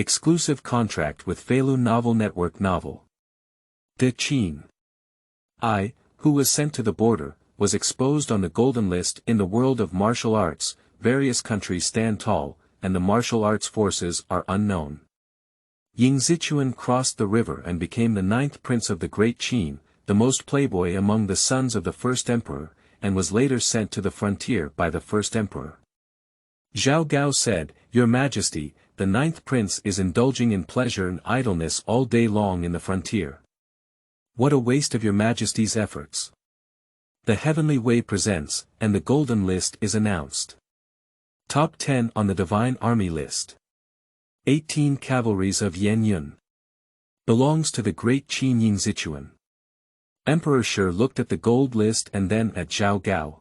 Exclusive contract with Feilu Novel Network Novel. Daqin. I, who was sent to the border, was exposed on the golden list in the world of martial arts. Various countries stand tall, and the martial arts forces are unknown. Ning Zichuan crossed the river and became the 9th prince of the Great Qin, the most playboy among the sons of the first emperor, and was later sent to the frontier by the first emperor. Zhao Gao said, "Your Majesty, the 9th prince is indulging in pleasure and idleness all day long in the frontier. What a waste of your Majesty's efforts." The Heavenly Way presents, and the Golden List is announced. Top 10 on the Divine Army list. 18 Cavalries of Yan Yun. Belongs to the Great Qin Ning Zichuan. Emperor Shi looked at the gold list and then at Zhao Gao.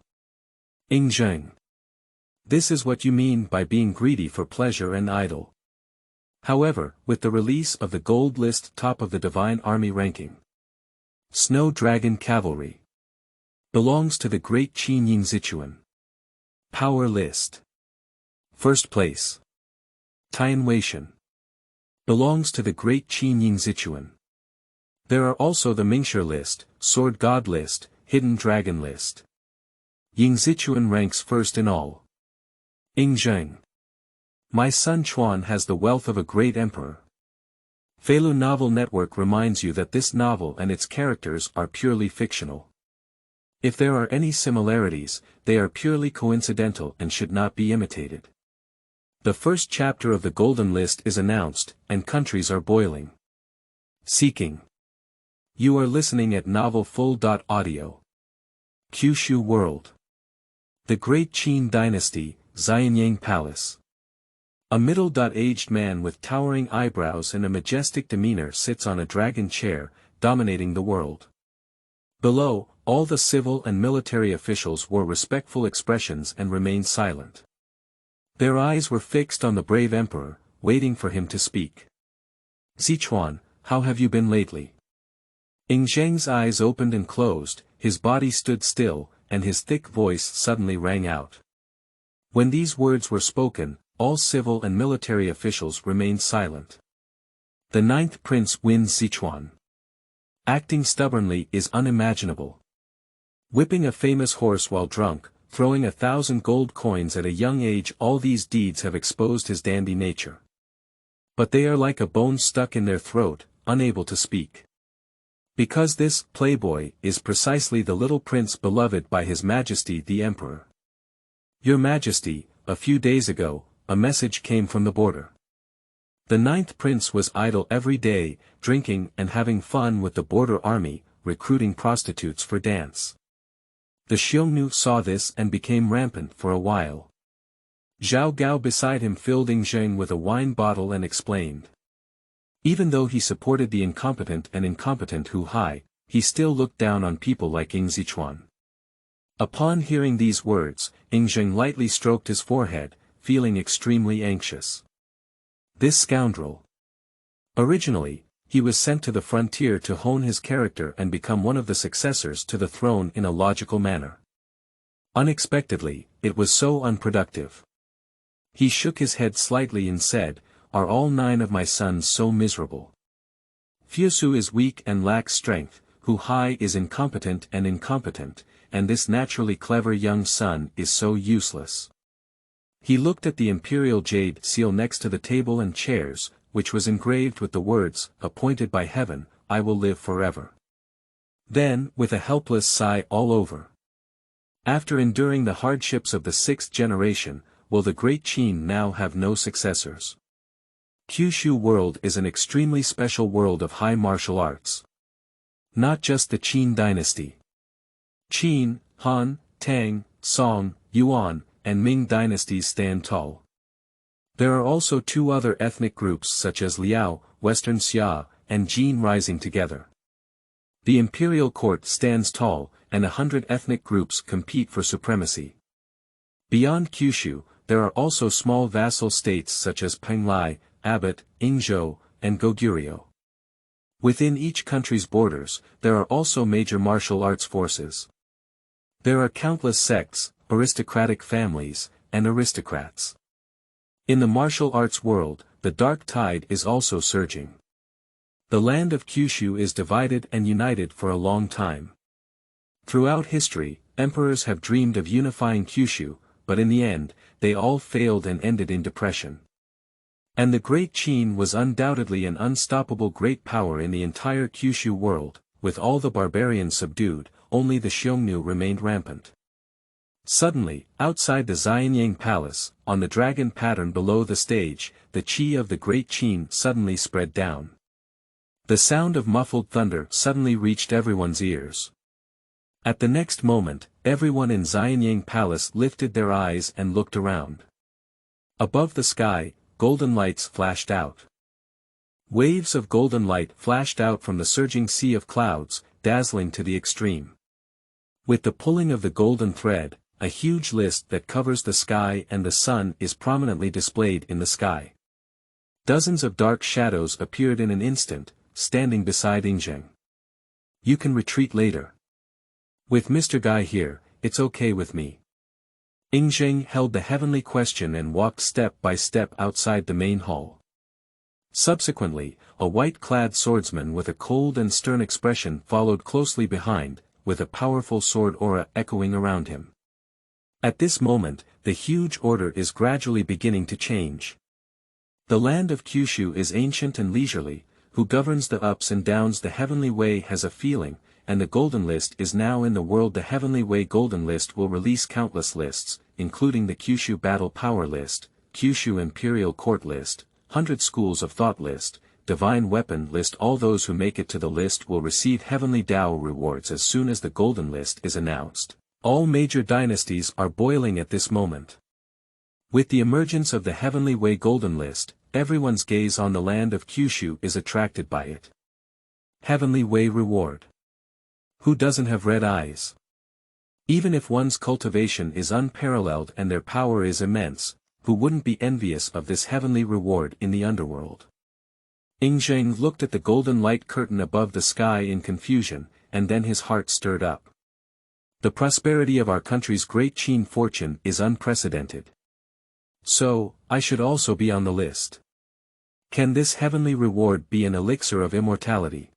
Zheng. This is what you mean by being greedy for pleasure and idle. However, with the release of the gold list top of the Divine Army ranking. Snow Dragon Cavalry. Belongs to the Great Qin Ning Zichuan. Power list. First place. Tian Weishan. Belongs to the Great Qin Ning Zichuan. There are also the Mingshi list, Sword God list, Hidden Dragon list. Ning Zichuan ranks first in all. Zheng. My son Chuan has the wealth of a great emperor. Feilu Novel Network reminds you that this novel and its characters are purely fictional. If there are any similarities, they are purely coincidental and should not be imitated. The first chapter of the Golden List is announced, and countries are boiling. Seeking. You are listening at novelfull.audio. Kyushu World. The Great Qing Dynasty, Xianxia Palace. A middle-aged man with towering eyebrows and a majestic demeanor sits on a dragon chair, dominating the world. Below, all the civil and military officials wore respectful expressions and remained silent. Their eyes were fixed on the brave emperor, waiting for him to speak. "Zichuan, how have you been lately?" Zheng's eyes opened and closed, his body stood still, and his thick voice suddenly rang out. When these words were spoken, all civil and military officials remained silent. The 9th prince wins Zichuan. Acting stubbornly is unimaginable. Whipping a famous horse while drunk, throwing 1,000 gold coins at a young age, all these deeds have exposed his dandy nature. But they are like a bone stuck in their throat, unable to speak. Because this playboy is precisely the little prince beloved by His Majesty the Emperor. Your Majesty, a few days ago, a message came from the border. The 9th prince was idle every day, drinking and having fun with the border army, recruiting prostitutes for dance. The Xiongnu saw this and became rampant for a while. Zhao Gao beside him filled Zheng with a wine bottle and explained. Even though he supported the incompetent Hu Hai, he still looked down on people like Zichuan. Upon hearing these words, Zheng lightly stroked his forehead, feeling extremely anxious. This scoundrel. Originally, he was sent to the frontier to hone his character and become one of the successors to the throne in a logical manner. Unexpectedly, it was so unproductive. He shook his head slightly and said, "Are all 9 of my sons so miserable? Fusu is weak and lacks strength, Hu Hai is incompetent, and this naturally clever young son is so useless." He looked at the imperial jade seal next to the table and chairs, which was engraved with the words, "Appointed by heaven, I will live forever." Then, with a helpless sigh all over. After enduring the hardships of the 6th generation, will the Great Qin now have no successors? Kyushu World is an extremely special world of high martial arts. Not just the Qing Dynasty. Qin, Han, Tang, Song, Yuan, and Ming dynasties stand tall. There are also 2 other ethnic groups such as Liao, Western Xia, and Jin rising together. The imperial court stands tall, and 100 ethnic groups compete for supremacy. Beyond Kyushu, there are also small vassal states such as Penglai, Abbot, Yingzhou, and Goguryeo. Within each country's borders, there are also major martial arts forces. There are countless sects, aristocratic families, and aristocrats. In the martial arts world, the dark tide is also surging. The land of Kyushu is divided and united for a long time. Throughout history, emperors have dreamed of unifying Kyushu, but in the end, they all failed and ended in depression. And the Great Qin was undoubtedly an unstoppable great power in the entire Kyushu world. With all the barbarians subdued, only the Xiongnu remained rampant. Suddenly, outside the Xianxia palace, on the dragon pattern below the stage, the qi of the Great Qin suddenly spread down. The sound of muffled thunder suddenly reached everyone's ears. At the next moment, everyone in Xianxia palace lifted their eyes and looked around. Above the sky, golden lights flashed out. Waves of golden light flashed out from the surging sea of clouds, dazzling to the extreme. With the pulling of the golden thread, a huge list that covers the sky and the sun is prominently displayed in the sky. Dozens of dark shadows appeared in an instant, standing beside Ingzheng. You can retreat later. With Mr. Guy here, it's okay with me. Ingzheng held the heavenly question and walked step by step outside the main hall. Subsequently, a white-clad swordsman with a cold and stern expression followed closely behind, with a powerful sword aura echoing around him. At this moment, the huge order is gradually beginning to change. The land of Kyushu is ancient and leisurely, who governs the ups and downs the heavenly way has a feeling, and the golden list is now in the world. The heavenly way golden list will release countless lists, including the Kyushu battle power list, Kyushu imperial court list, 100 schools of thought list, divine weapon list. All those who make it to the list will receive heavenly Dao rewards as soon as the golden list is announced. All major dynasties are boiling at this moment. With the emergence of the heavenly way golden list, everyone's gaze on the land of Kyushu is attracted by it. Heavenly way reward. Who doesn't have red eyes? Even if one's cultivation is unparalleled and their power is immense, who wouldn't be envious of this heavenly reward in the underworld? Ingzheng looked at the golden light curtain above the sky in confusion, and then his heart stirred up. The prosperity of our country's great Qin fortune is unprecedented. So, I should also be on the list. Can this heavenly reward be an elixir of immortality?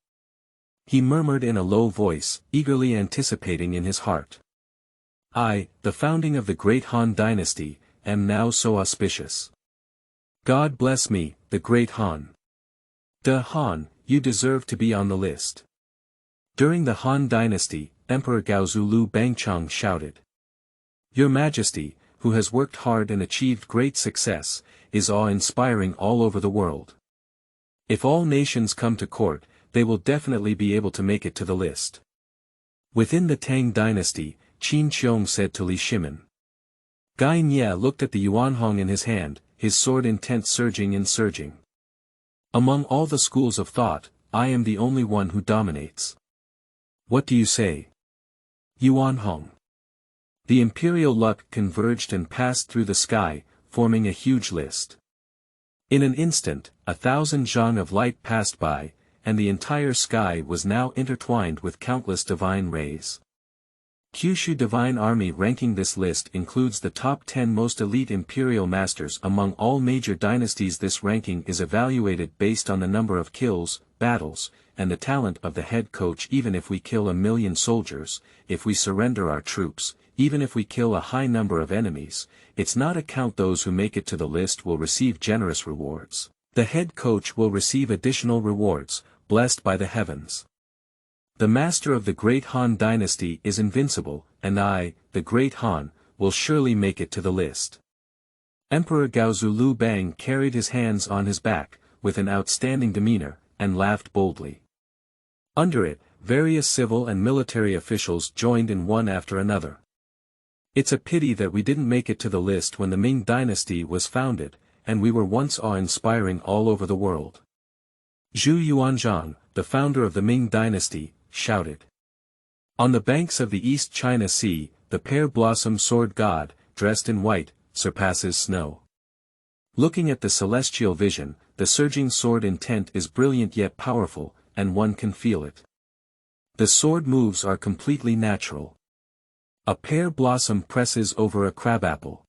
He murmured in a low voice, eagerly anticipating in his heart. I, the founding of the great Han dynasty, am now so auspicious. God bless me, the great Han. De Han, you deserve to be on the list. During the Han dynasty, Emperor Gaozu Lu Bangchang shouted. Your Majesty, who has worked hard and achieved great success, is awe-inspiring all over the world. If all nations come to court, they will definitely be able to make it to the list. Within the Tang dynasty, Qin Qiong said to Li Shimin. Gai Nye looked at the Yuanhong in his hand, his sword intent surging and surging. Among all the schools of thought, I am the only one who dominates. What do you say? Yuanhong. The imperial luck converged and passed through the sky, forming a huge list. In an instant, 1,000 zhang of light passed by, and the entire sky was now intertwined with countless divine rays. Kyushu Divine Army ranking. This list includes the top 10 most elite imperial masters among all major dynasties. This ranking is evaluated based on the number of kills, battles, and the talent of the head coach. Even if we kill 1,000,000 soldiers, if we surrender our troops, even if we kill a high number of enemies, it's not a count. Those who make it to the list will receive generous rewards. The head coach will receive additional rewards, blessed by the heavens. The master of the great Han dynasty is invincible, and I, the great Han, will surely make it to the list. Emperor Gaozu Lu Bang carried his hands on his back, with an outstanding demeanor, and laughed boldly. Under it, various civil and military officials joined in one after another. It's a pity that we didn't make it to the list when the Ming dynasty was founded, and we were once awe-inspiring all over the world. Zhu Yuanzhang, the founder of the Ming dynasty, shouted. On the banks of the East China Sea, the pear-blossom sword god, dressed in white, surpasses snow. Looking at the celestial vision, the surging sword intent is brilliant yet powerful, and one can feel it. The sword moves are completely natural. A pear blossom presses over a crabapple.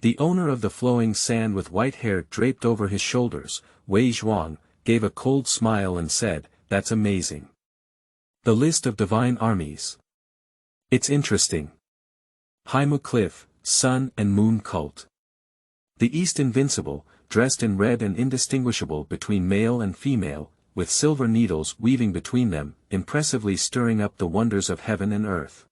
The owner of the flowing sand with white hair draped over his shoulders, Wei Zhuang, gave a cold smile and said, "That's amazing. The list of divine armies. It's interesting. Haimu Cliff, Sun and Moon Cult. The East invincible, dressed in red and indistinguishable between male and female, with silver needles weaving between them, impressively stirring up the wonders of heaven and earth.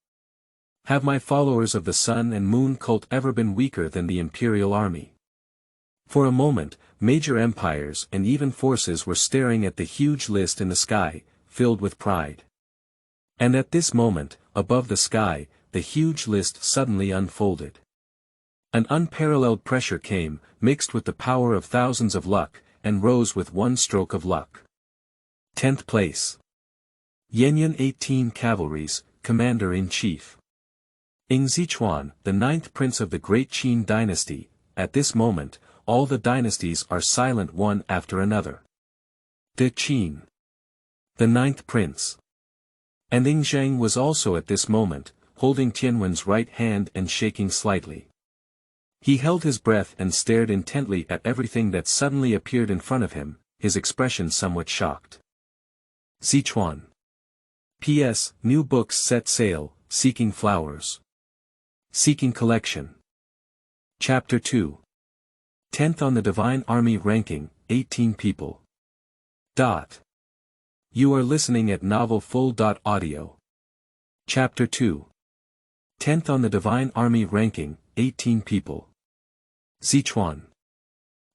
Have my followers of the Sun and Moon Cult ever been weaker than the Imperial Army?" For a moment, major empires and even forces were staring at the huge list in the sky, filled with pride. And at this moment, above the sky, the huge list suddenly unfolded. An unparalleled pressure came, mixed with the power of thousands of luck, and rose with one stroke of luck. 10th place. Yanyan 18 Cavalries, Commander-in-Chief. Ing Zichuan, the 9th Prince of the Great Qing Dynasty. At this moment, all the dynasties are silent one after another. Daqin, the 9th Prince. And Ing Zheng was also at this moment, holding Tianwen's right hand and shaking slightly. He held his breath and stared intently at everything that suddenly appeared in front of him, his expression somewhat shocked. Zichuan. P.S. New books set sail, Seeking Flowers. Seeking Collection. Chapter 2. 10th on the Divine Army ranking, 18 people. You are listening at novelfull.audio. Chapter 2. 10th on the Divine Army ranking, 18 people. Zichuan.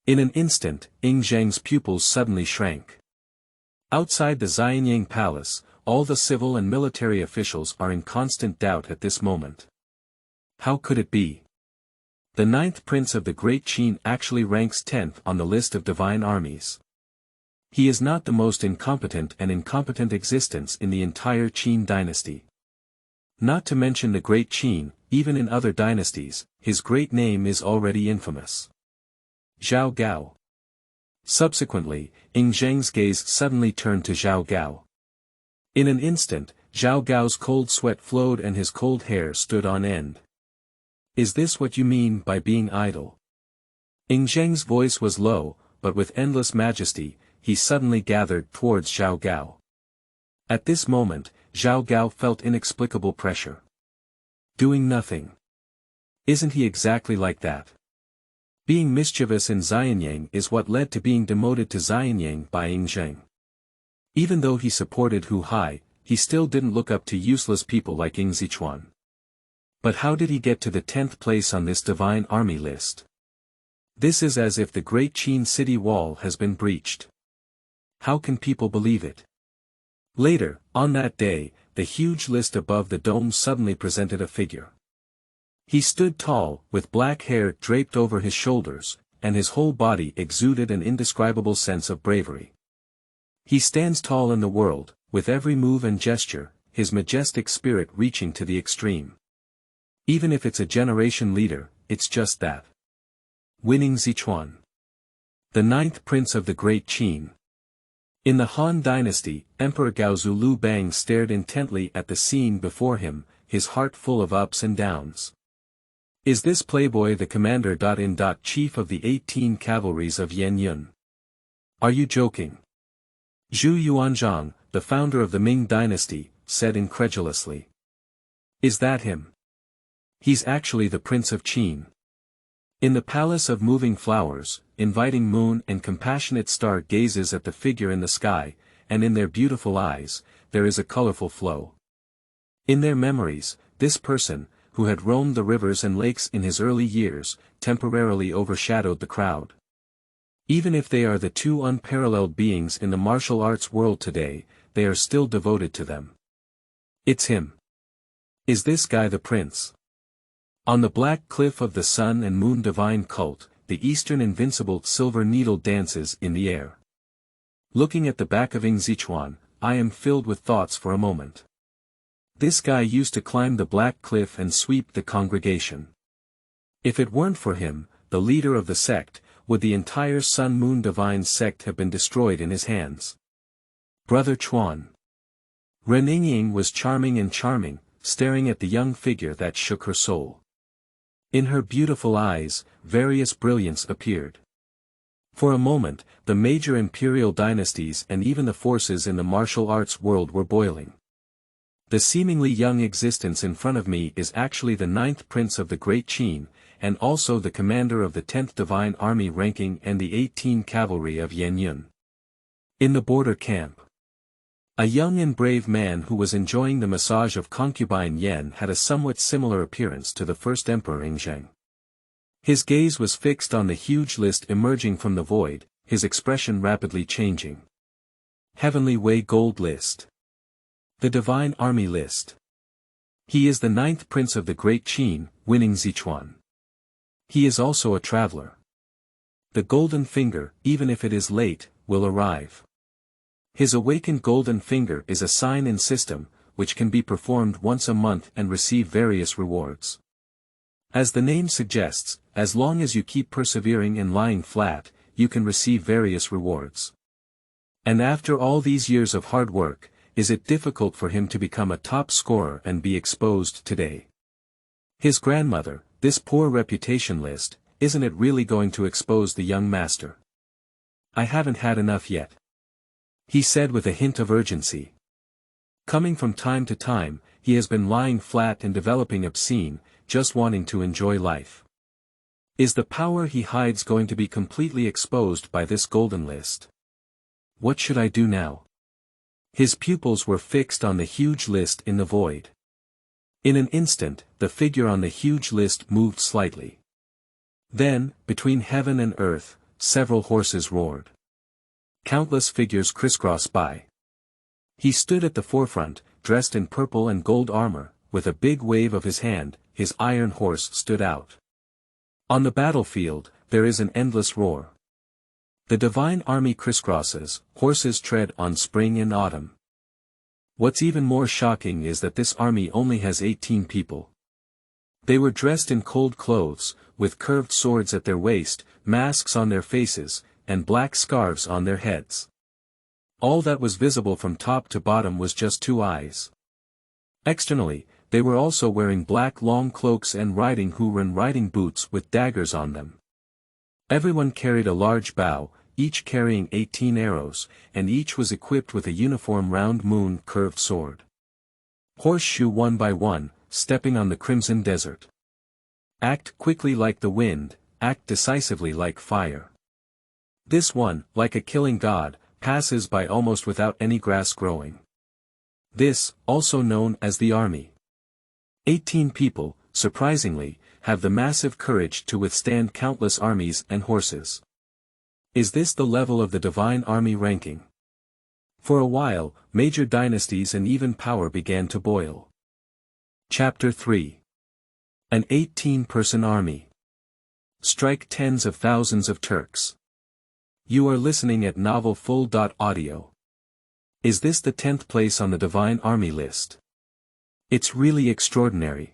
In an instant, Ing Zheng's pupils suddenly shrank. Outside the Xianxia Palace, all the civil and military officials are in constant doubt at this moment. How could it be? The 9th Prince of the Great Qin actually ranks 10th on the list of divine armies. He is not the most incompetent existence in the entire Qing dynasty. Not to mention the Great Qin, even in other dynasties, his great name is already infamous. Zhao Gao. Subsequently, Ing Zheng's gaze suddenly turned to Zhao Gao. In an instant, Zhao Gao's cold sweat flowed and his cold hair stood on end. Is this what you mean by being idle? Ing Zheng's voice was low, but with endless majesty, he suddenly gathered towards Zhao Gao. At this moment, Zhao Gao felt inexplicable pressure. Doing nothing. Isn't he exactly like that? Being mischievous in Xianxia is what led to being demoted to Xianxia by Ing Zheng. Even though he supported Hu Hai, he still didn't look up to useless people like Ing Zichuan. But how did he get to the 10th place on this divine army list? This is as if the great Qin city wall has been breached. How can people believe it? Later, on that day, the huge list above the dome suddenly presented a figure. He stood tall, with black hair draped over his shoulders, and his whole body exuded an indescribable sense of bravery. He stands tall in the world, with every move and gesture, his majestic spirit reaching to the extreme. Even if it's a generation leader, it's just that. Winning Zichuan. The 9th Prince of the Great Qin. In the Han Dynasty, Emperor Gaozu Lu Bang stared intently at the scene before him, his heart full of ups and downs. Is this playboy the commander-in-chief of the 18 cavalries of Yanyan? Are you joking? Zhu Yuanzhang, the founder of the Ming Dynasty, said incredulously. Is that him? He's actually the Prince of Qin. In the Palace of Moving Flowers, inviting moon and compassionate star gazes at the figure in the sky, and in their beautiful eyes, there is a colorful flow. In their memories, this person, who had roamed the rivers and lakes in his early years, temporarily overshadowed the crowd. Even if they are the two unparalleled beings in the martial arts world today, they are still devoted to them. It's him. Is this guy the prince? On the black cliff of the sun and moon divine cult, the eastern invincible silver needle dances in the air. Looking at the back of Ing Zichuan, I am filled with thoughts for a moment. This guy used to climb the black cliff and sweep the congregation. If it weren't for him, the leader of the sect, would the entire sun-moon divine sect have been destroyed in his hands? Brother Chuan. Ren Ying was charming, staring at the young figure that shook her soul. In her beautiful eyes, various brilliance appeared. For a moment, the major imperial dynasties and even the forces in the martial arts world were boiling. The seemingly young existence in front of me is actually the 9th prince of the Great Qin, and also the commander of the 10th Divine Army ranking and the 18 Cavalry of Yanyun. In the border camp, a young and brave man who was enjoying the massage of concubine Yen had a somewhat similar appearance to the first emperor Ingzheng. His gaze was fixed on the huge list emerging from the void, his expression rapidly changing. Heavenly Way Gold List. The Divine Army List. He is the 9th prince of the Great Qin, winning Sichuan. He is also a traveler. The golden finger, even if it is late, will arrive. His awakened golden finger is a sign and system, which can be performed once a month and receive various rewards. As the name suggests, as long as you keep persevering and lying flat, you can receive various rewards. And after all these years of hard work, is it difficult for him to become a top scorer and be exposed today? His grandmother, this poor reputation list, isn't it really going to expose the young master? I haven't had enough yet, he said with a hint of urgency. Coming from time to time, he has been lying flat and developing obscene, just wanting to enjoy life. Is the power he hides going to be completely exposed by this golden list? What should I do now? His pupils were fixed on the huge list in the void. In an instant, the figure on the huge list moved slightly. Then, between heaven and earth, several horses roared. Countless figures crisscrossed by. He stood at the forefront, dressed in purple and gold armor, with a big wave of his hand, his iron horse stood out. On the battlefield, there is an endless roar. The divine army crisscrosses, horses tread on spring and autumn. What's even more shocking is that this army only has 18 people. They were dressed in cold clothes, with curved swords at their waist, masks on their faces, and black scarves on their heads. All that was visible from top to bottom was just 2 eyes. Externally, they were also wearing black long cloaks and riding Huron riding boots with daggers on them. Everyone carried a large bow, each carrying 18 arrows, and each was equipped with a uniform round moon curved sword. Horseshoe one by one, stepping on the crimson desert. Act quickly like the wind, act decisively like fire. This one, like a killing god, passes by almost without any grass growing. This, also known as the army. 18 people, surprisingly, have the massive courage to withstand countless armies and horses. Is this the level of the divine army ranking? For a while, major dynasties and even power began to boil. Chapter 3. An 18-person army. Strike tens of thousands of Turks. You are listening at novelfull.audio. Is this the 10th place on the Divine Army list? It's really extraordinary.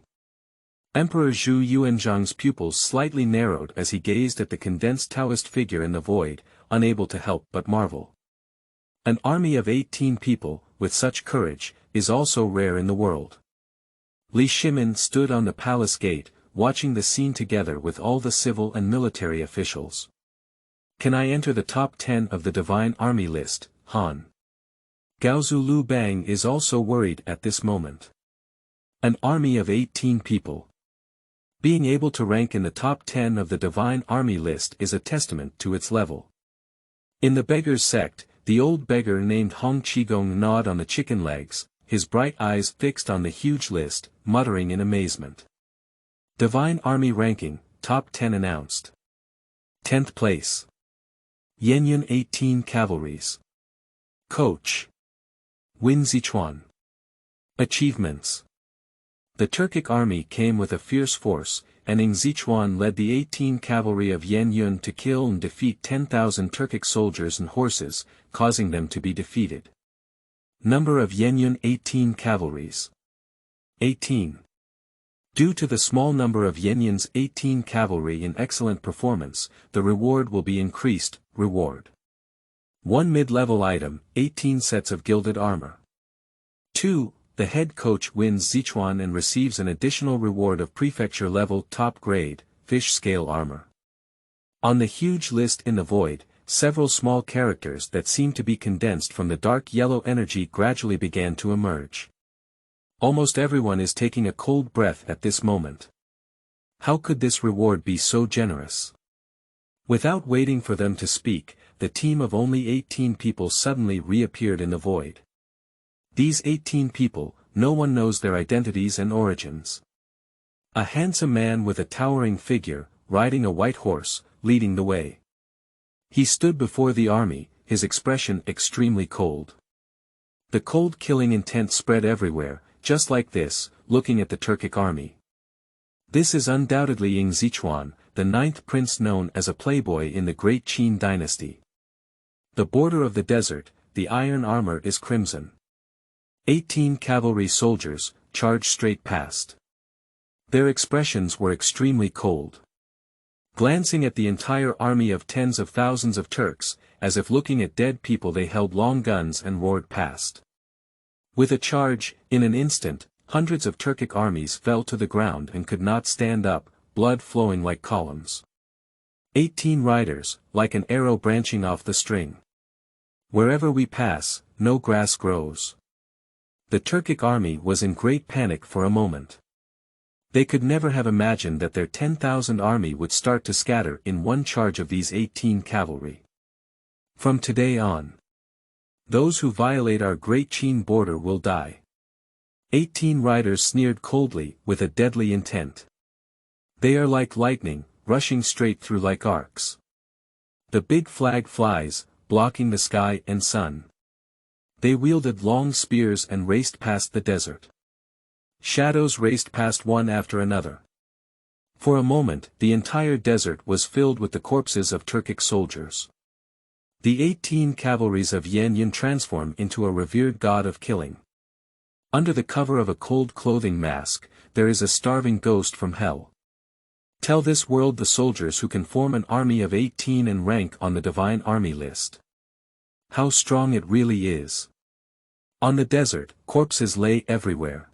Emperor Zhu Yuanzhang's pupils slightly narrowed as he gazed at the condensed Taoist figure in the void, unable to help but marvel. An army of 18 people, with such courage, is also rare in the world. Li Shimin stood on the palace gate, watching the scene together with all the civil and military officials. Can I enter the top 10 of the Divine Army list, Han? Gaozu Lu Bang is also worried at this moment. An army of 18 people. Being able to rank in the top 10 of the Divine Army list is a testament to its level. In the beggar's sect, the old beggar named Hong Qigong gnawed on the chicken legs, his bright eyes fixed on the huge list, muttering in amazement. Divine Army ranking, top 10 announced. 10th place. Yanyun 18 Cavalries. Coach. Win Sichuan. Achievements. The Turkic army came with a fierce force, and Ning Sichuan led the 18 cavalry of Yanyun to kill and defeat 10,000 Turkic soldiers and horses, causing them to be defeated. Number of Yanyun 18 cavalries. 18. Due to the small number of Yanyun's 18 cavalry in excellent performance, the reward will be increased. Reward. 1 mid-level item, 18 sets of gilded armor. 2. the head coach wins Sichuan and receives an additional reward of prefecture-level top-grade, fish-scale armor. On the huge list in the void, several small characters that seemed to be condensed from the dark yellow energy gradually began to emerge. Almost everyone is taking a cold breath at this moment. How could this reward be so generous? Without waiting for them to speak, the team of only 18 people suddenly reappeared in the void. These 18 people, no one knows their identities and origins. A handsome man with a towering figure, riding a white horse, leading the way. He stood before the army, his expression extremely cold. The cold killing intent spread everywhere, just like this, looking at the Turkic army. This is undoubtedly Ning Zichuan, the 9th prince known as a playboy in the great Qing Dynasty. The border of the desert, the iron armor is crimson. 18 cavalry soldiers, charged straight past. Their expressions were extremely cold. Glancing at the entire army of tens of thousands of Turks, as if looking at dead people, they held long guns and roared past. With a charge, in an instant, hundreds of Turkic armies fell to the ground and could not stand up, blood flowing like columns. 18 riders, like an arrow branching off the string. Wherever we pass, no grass grows. The Turkic army was in great panic for a moment. They could never have imagined that their 10,000 army would start to scatter in one charge of these 18 cavalry. From today on, those who violate our great Qing border will die. 18 riders sneered coldly, with a deadly intent. They are like lightning, rushing straight through like arcs. The big flag flies, blocking the sky and sun. They wielded long spears and raced past the desert. Shadows raced past one after another. For a moment, the entire desert was filled with the corpses of Turkic soldiers. The 18 cavalries of Yan Yun transform into a revered god of killing. Under the cover of a cold clothing mask, there is a starving ghost from hell. Tell this world the soldiers who can form an army of 18 and rank on the divine army list. How strong it really is. On the desert, corpses lay everywhere.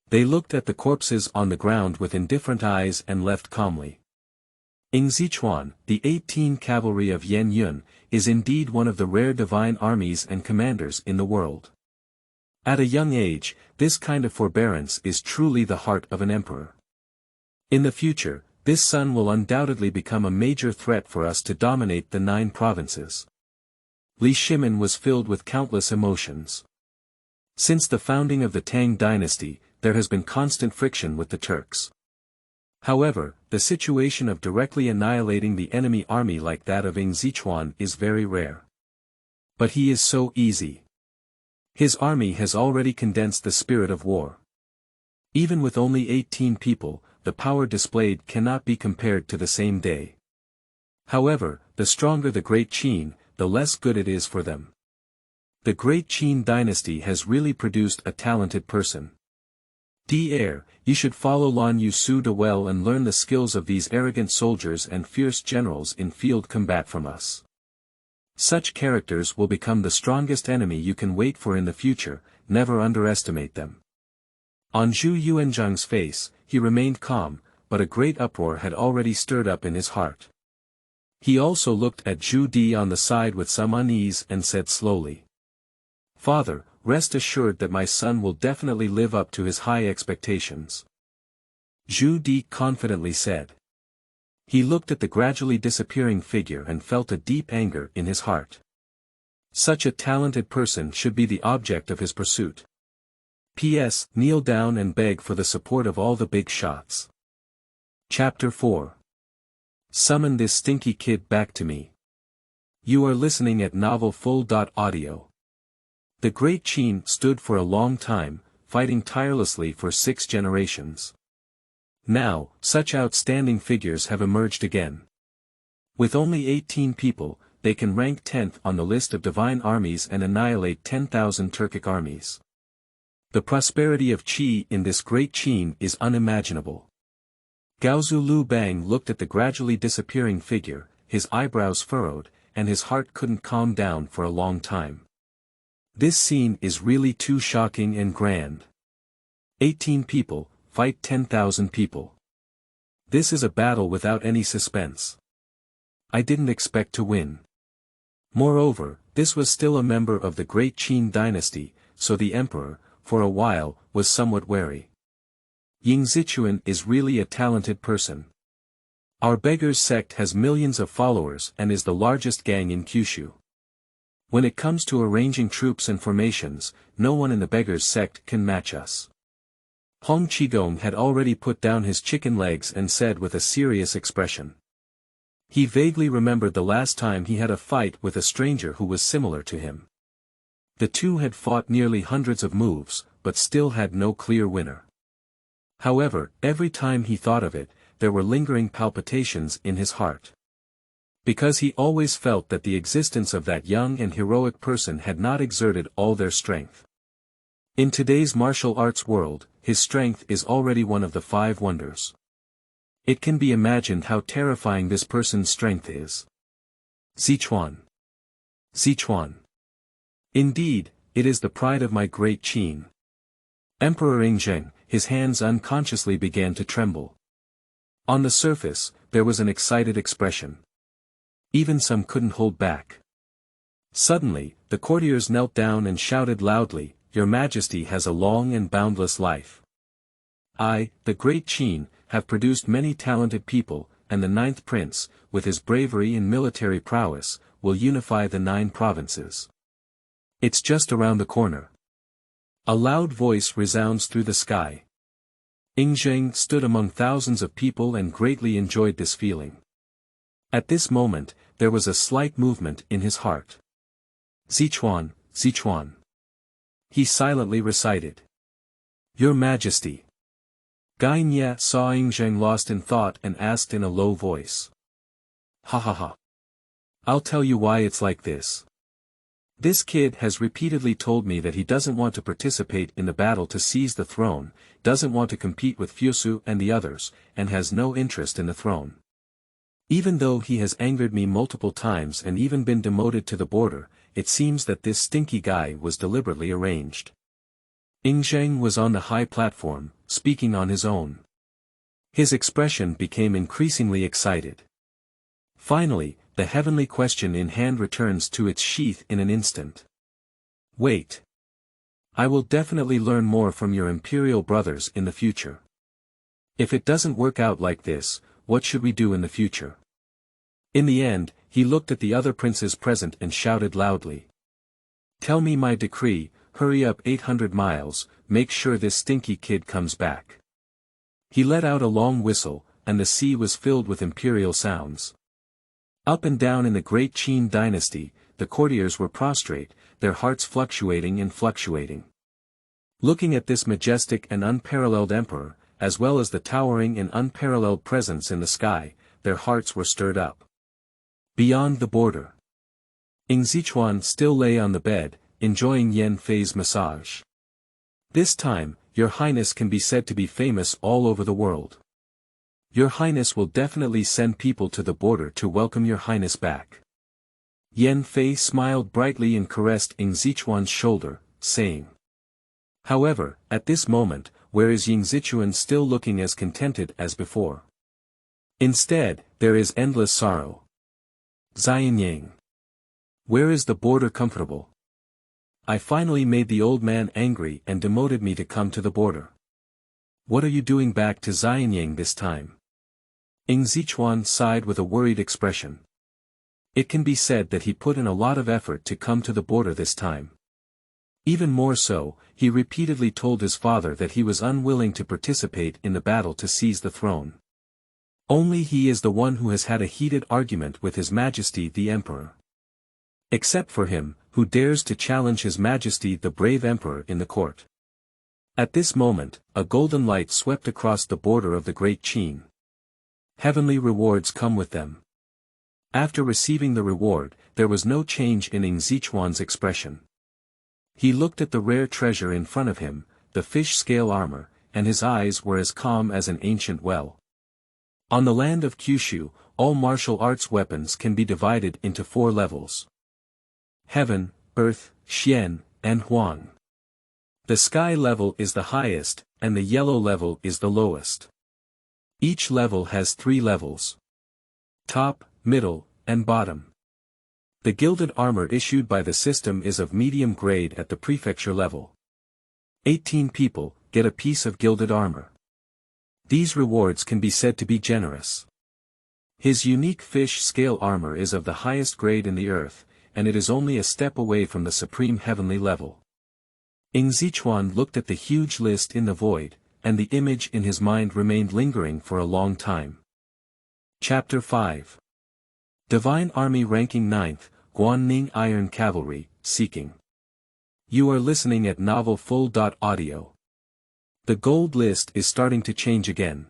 They looked at the corpses on the ground with indifferent eyes and left calmly. Ning Zichuan, the 18 cavalry of Yan Yun, is indeed one of the rare divine armies and commanders in the world. At a young age, this kind of forbearance is truly the heart of an emperor. In the future, this son will undoubtedly become a major threat for us to dominate the 9 provinces. Li Shimin was filled with countless emotions. Since the founding of the Tang dynasty, there has been constant friction with the Turks. However, the situation of directly annihilating the enemy army like that of Ning Zichuan is very rare. But he is so easy. His army has already condensed the spirit of war. Even with only 18 people, the power displayed cannot be compared to the same day. However, the stronger the Great Qing, the less good it is for them. The Great Qing dynasty has really produced a talented person. Dear, you should follow Lan Yusu de well and learn the skills of these arrogant soldiers and fierce generals in field combat from us. Such characters will become the strongest enemy you can wait for in the future, never underestimate them. On Zhu Yuanzhang's face, he remained calm, but a great uproar had already stirred up in his heart. He also looked at Zhu Di on the side with some unease and said slowly, "Father, rest assured that my son will definitely live up to his high expectations." Zhu Di confidently said. He looked at the gradually disappearing figure and felt a deep anger in his heart. Such a talented person should be the object of his pursuit. P.S. Kneel down and beg for the support of all the big shots. Chapter 4. Summon this stinky kid back to me. You are listening at novelfull.audio. The Great Qing stood for a long time, fighting tirelessly for 6 generations. Now, such outstanding figures have emerged again. With only 18 people, they can rank 10th on the list of divine armies and annihilate 10,000 Turkic armies. The prosperity of Qi in this Great Qing is unimaginable. Gaozu Lu Bang looked at the gradually disappearing figure, his eyebrows furrowed, and his heart couldn't calm down for a long time. This scene is really too shocking and grand. 18 people, fight 10,000 people. This is a battle without any suspense. I didn't expect to win. Moreover, this was still a member of the great Qing Dynasty, so the emperor, for a while, was somewhat wary. Yingzichuan is really a talented person. Our beggars sect has millions of followers and is the largest gang in Kyushu. When it comes to arranging troops and formations, no one in the beggars sect can match us. Hong Qigong had already put down his chicken legs and said with a serious expression. He vaguely remembered the last time he had a fight with a stranger who was similar to him. The two had fought nearly hundreds of moves, but still had no clear winner. However, every time he thought of it, there were lingering palpitations in his heart. Because he always felt that the existence of that young and heroic person had not exerted all their strength. In today's martial arts world, his strength is already one of the 5 wonders. It can be imagined how terrifying this person's strength is. Sichuan. Sichuan. Indeed, it is the pride of my great Qin. Emperor Yingzheng, his hands unconsciously began to tremble. On the surface, there was an excited expression. Even some couldn't hold back. Suddenly, the courtiers knelt down and shouted loudly, "Your Majesty has a long and boundless life. I, the great Qin, have produced many talented people, and the 9th prince, with his bravery and military prowess, will unify the 9 provinces. It's just around the corner." A loud voice resounds through the sky. Yingzheng stood among thousands of people and greatly enjoyed this feeling. At this moment, there was a slight movement in his heart. "Sichuan, Sichuan." He silently recited. "Your Majesty." Guan saw Yingzheng lost in thought and asked in a low voice. "Ha ha ha. I'll tell you why it's like this. This kid has repeatedly told me that he doesn't want to participate in the battle to seize the throne, doesn't want to compete with Fusu and the others, and has no interest in the throne. Even though he has angered me multiple times and even been demoted to the border, it seems that this stinky guy was deliberately arranged." Yingzheng was on the high platform, speaking on his own. His expression became increasingly excited. Finally, the heavenly question in hand returns to its sheath in an instant. "Wait. I will definitely learn more from your imperial brothers in the future. If it doesn't work out like this, what should we do in the future?" In the end, he looked at the other princes present and shouted loudly. "Tell me my decree, hurry up 800 miles, make sure this stinky kid comes back." He let out a long whistle, and the sea was filled with imperial sounds. Up and down in the great Qing Dynasty, the courtiers were prostrate, their hearts fluctuating and fluctuating. Looking at this majestic and unparalleled emperor, as well as the towering and unparalleled presence in the sky, their hearts were stirred up. Beyond the border, Yingzichuan still lay on the bed, enjoying Yan Fei's massage. "This time, your highness can be said to be famous all over the world. Your highness will definitely send people to the border to welcome your highness back." Yan Fei smiled brightly and caressed Yingzichuan's shoulder, saying. However, at this moment, where is Yingzichuan still looking as contented as before? Instead, there is endless sorrow. Xianxia. Where is the border comfortable? I finally made the old man angry and demoted me to come to the border. What are you doing back to Xianxia this time? Yingzichuan sighed with a worried expression. It can be said that he put in a lot of effort to come to the border this time. Even more so, he repeatedly told his father that he was unwilling to participate in the battle to seize the throne. Only he is the one who has had a heated argument with His Majesty the Emperor. Except for him, who dares to challenge His Majesty the brave Emperor in the court. At this moment, a golden light swept across the border of the great Qin. Heavenly rewards come with them. After receiving the reward, there was no change in Yingzichuan's expression. He looked at the rare treasure in front of him, the fish-scale armor, and his eyes were as calm as an ancient well. On the land of Kyushu, all martial arts weapons can be divided into 4 levels. Heaven, Earth, Xian, and Huang. The sky level is the highest, and the yellow level is the lowest. Each level has 3 levels: top, middle, and bottom. The gilded armor issued by the system is of medium grade at the prefecture level. 18 people get a piece of gilded armor. These rewards can be said to be generous. His unique fish scale armor is of the highest grade in the earth, and it is only a step away from the supreme heavenly level. Ing Zichuan looked at the huge list in the void, and the image in his mind remained lingering for a long time. Chapter 5. Divine Army ranking 9th, Guanning Iron Cavalry, seeking. You are listening at Novel Full.audio. The gold list is starting to change again.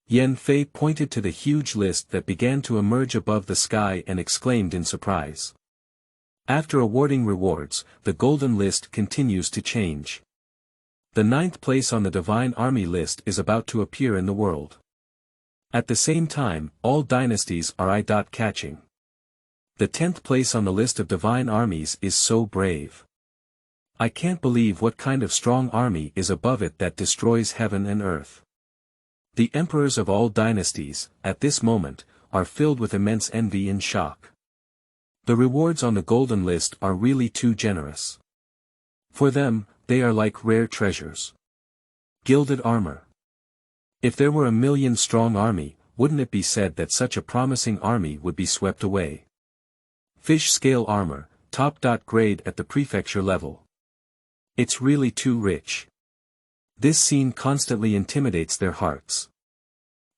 Yan Fei pointed to the huge list that began to emerge above the sky and exclaimed in surprise. After awarding rewards, the golden list continues to change. The 9th place on the Divine Army list is about to appear in the world. At the same time, all dynasties are eye-catching. The 10th place on the list of divine armies is so brave. I can't believe what kind of strong army is above it that destroys heaven and earth. The emperors of all dynasties, at this moment, are filled with immense envy and shock. The rewards on the golden list are really too generous. For them, they are like rare treasures. Gilded armor. If there were a 1,000,000-strong army, wouldn't it be said that such a promising army would be swept away? Fish scale armor, top grade at the prefecture level. It's really too rich. This scene constantly intimidates their hearts.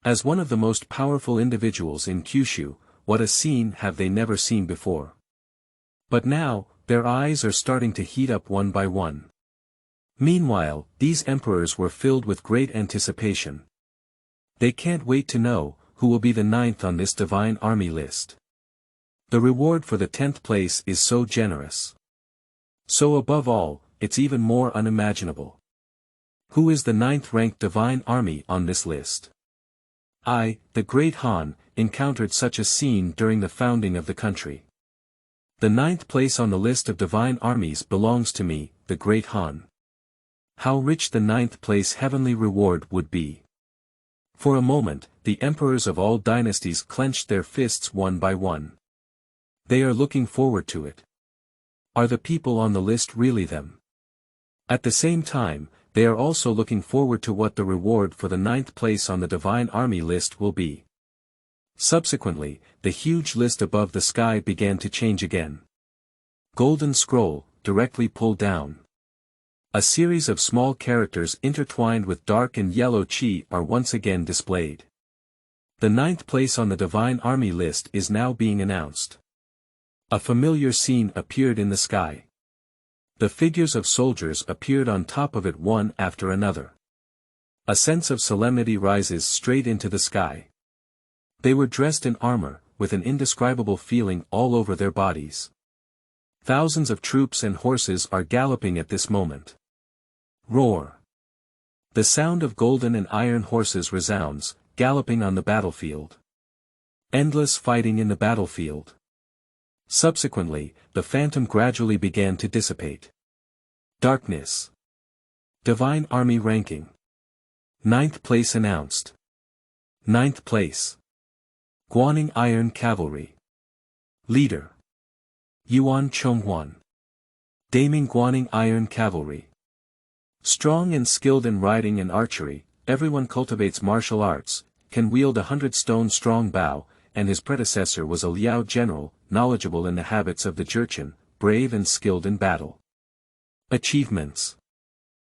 As one of the most powerful individuals in Kyushu, what a scene have they never seen before. But now, their eyes are starting to heat up one by one. Meanwhile, these emperors were filled with great anticipation. They can't wait to know who will be the 9th on this divine army list. The reward for the 10th place is so generous. So above all, it's even more unimaginable. Who is the 9th ranked divine army on this list? I, the Great Han, encountered such a scene during the founding of the country. The 9th place on the list of divine armies belongs to me, the Great Han. How rich the 9th place heavenly reward would be. For a moment, the emperors of all dynasties clenched their fists one by one. They are looking forward to it. Are the people on the list really them? At the same time, they are also looking forward to what the reward for the 9th place on the Divine Army list will be. Subsequently, the huge list above the sky began to change again. Golden scroll, directly pulled down. A series of small characters intertwined with dark and yellow chi are once again displayed. The 9th place on the Divine Army list is now being announced. A familiar scene appeared in the sky. The figures of soldiers appeared on top of it one after another. A sense of solemnity rises straight into the sky. They were dressed in armor, with an indescribable feeling all over their bodies. Thousands of troops and horses are galloping at this moment. Roar. The sound of golden and iron horses resounds, galloping on the battlefield. Endless fighting in the battlefield. Subsequently, the phantom gradually began to dissipate. Darkness. Divine Army ranking. 9th place announced. 9th place. Guanning Iron Cavalry. Leader. Yuan Chonghuan. Daming Guanning Iron Cavalry. Strong and skilled in riding and archery, everyone cultivates martial arts, can wield 100-stone-strong bow, and his predecessor was a Liao general, knowledgeable in the habits of the Jurchen, brave and skilled in battle. Achievements.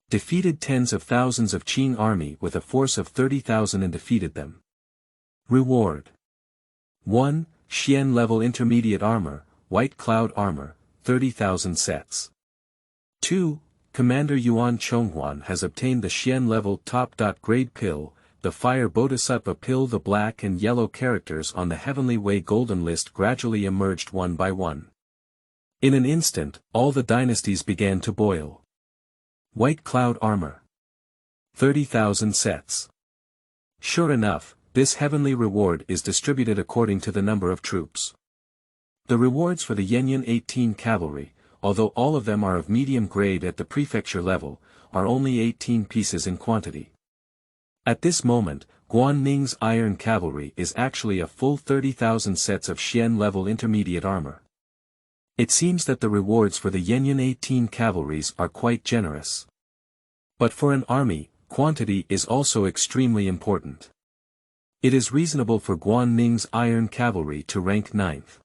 Defeated tens of thousands of Qing army with a force of 30,000 and defeated them. Reward. 1. Xian level intermediate armor, white cloud armor, 30,000 sets. 2. Commander Yuan Chonghuan has obtained the Xian level top. Grade pill, the fire bodhisattva pill. The black and yellow characters on the Heavenly Way golden list gradually emerged one by one. In an instant, all the dynasties began to boil. White cloud armor. 30,000 sets. Sure enough, this heavenly reward is distributed according to the number of troops. The rewards for the Yanyan 18 cavalry, although all of them are of medium grade at the prefecture level, are only 18 pieces in quantity. At this moment, Guanning's Iron Cavalry is actually a full 30,000 sets of Xian-level intermediate armor. It seems that the rewards for the Yanyan 18 cavalries are quite generous. But for an army, quantity is also extremely important. It is reasonable for Guanning's Iron Cavalry to rank 9th.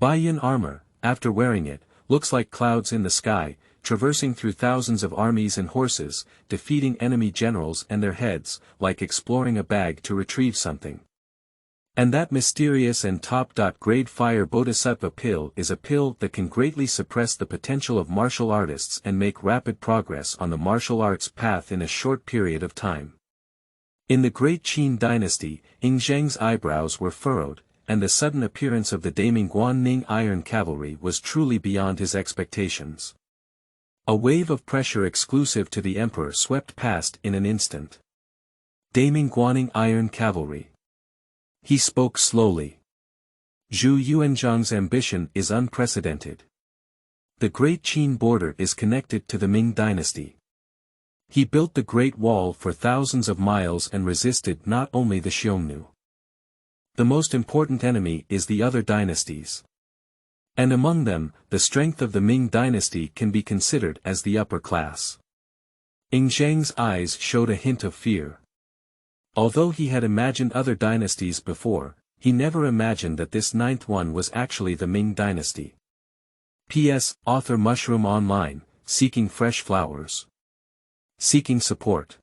Baiyan armor, after wearing it, looks like clouds in the sky, traversing through thousands of armies and horses, defeating enemy generals and their heads, like exploring a bag to retrieve something. And that mysterious and top-grade fire bodhisattva pill is a pill that can greatly suppress the potential of martial artists and make rapid progress on the martial arts path in a short period of time. In the great Qing Dynasty, Ing Zheng's eyebrows were furrowed, and the sudden appearance of the damning Guanning Iron Cavalry was truly beyond his expectations. A wave of pressure exclusive to the emperor swept past in an instant. Damning Guanning Iron Cavalry. He spoke slowly. Zhu Yuanzhang's ambition is unprecedented. The Great Qin border is connected to the Ming Dynasty. He built the Great Wall for thousands of miles and resisted not only the Xiongnu. The most important enemy is the other dynasties. And among them, the strength of the Ming Dynasty can be considered as the upper class. Ing Zheng's eyes showed a hint of fear. Although he had imagined other dynasties before, he never imagined that this 9th one was actually the Ming Dynasty. P.S. Author Mushroom Online, seeking fresh flowers. Seeking support.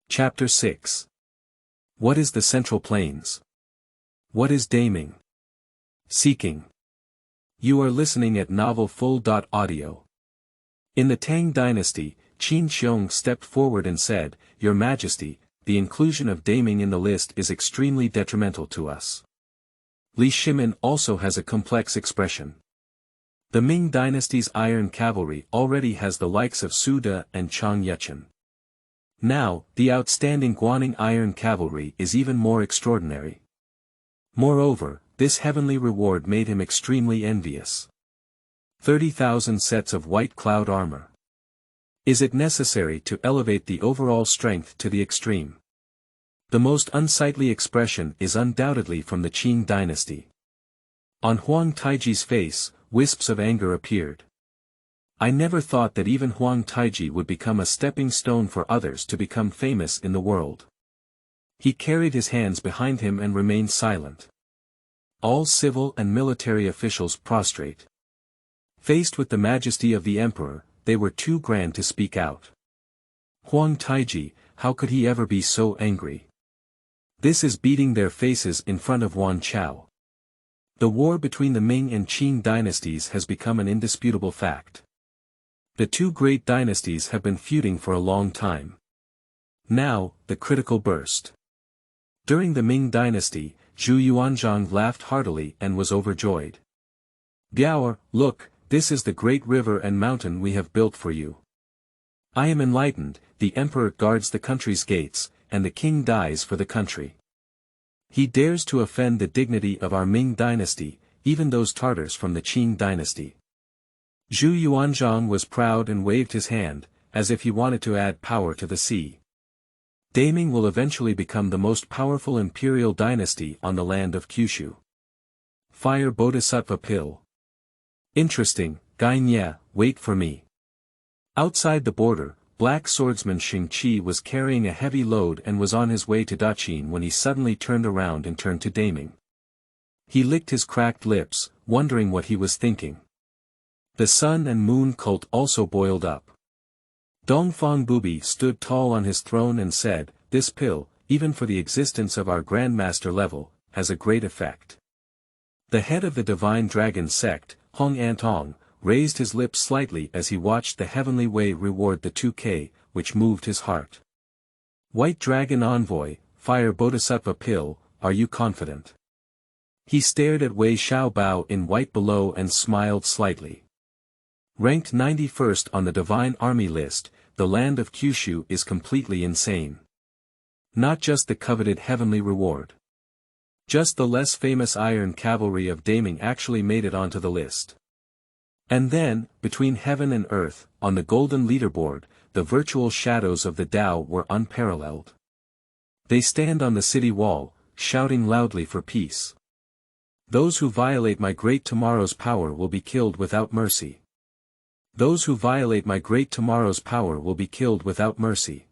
Chapter 6. What is the Central Plains? What is daming? Seeking. You are listening at novelfull.audio. In the Tang Dynasty, Qin Xiong stepped forward and said, "Your Majesty, the inclusion of daming in the list is extremely detrimental to us." Li Shimin also has a complex expression. The Ming Dynasty's Iron Cavalry already has the likes of Su De and Chang Yuchen. Now, the outstanding Guanning Iron Cavalry is even more extraordinary. Moreover, this heavenly reward made him extremely envious. 30,000 sets of white cloud armor. Is it necessary to elevate the overall strength to the extreme? The most unsightly expression is undoubtedly from the Qing Dynasty. On Huang Taiji's face, wisps of anger appeared. I never thought that even Huang Taiji would become a stepping stone for others to become famous in the world. He carried his hands behind him and remained silent. All civil and military officials prostrate. Faced with the majesty of the emperor, they were too grand to speak out. Huang Taiji, how could he ever be so angry? This is beating their faces in front of Wan Chao. The war between the Ming and Qing dynasties has become an indisputable fact. The two great dynasties have been feuding for a long time. Now, the critical burst. During the Ming dynasty, Zhu Yuanzhang laughed heartily and was overjoyed. "Biao, look, this is the great river and mountain we have built for you. I am enlightened, the emperor guards the country's gates, and the king dies for the country. He dares to offend the dignity of our Ming dynasty, even those Tartars from the Qing dynasty." Zhu Yuanzhang was proud and waved his hand, as if he wanted to add power to the sea. Daming will eventually become the most powerful imperial dynasty on the land of Kyushu. Fire Bodhisattva Pill. Interesting, Gainya, wait for me. Outside the border, black swordsman Xingqi was carrying a heavy load and was on his way to Daqin when he suddenly turned around and turned to Daming. He licked his cracked lips, wondering what he was thinking. The sun and moon cult also boiled up. Dongfang Bubi stood tall on his throne and said, "This pill, even for the existence of our Grandmaster level, has a great effect." The head of the Divine Dragon sect, Hong Antong, raised his lips slightly as he watched the heavenly way reward the 2K, which moved his heart. "White Dragon Envoy, Fire Bodhisattva Pill, are you confident?" He stared at Wei Xiaobao in white below and smiled slightly. Ranked 91st on the Divine Army list, the land of Kyushu is completely insane. Not just the coveted heavenly reward. Just the less famous Iron Cavalry of Daming actually made it onto the list. And then, between heaven and earth, on the golden leaderboard, the virtual shadows of the Tao were unparalleled. They stand on the city wall, shouting loudly for peace. Those who violate my great tomorrow's power will be killed without mercy. Those who violate my great tomorrow's power will be killed without mercy.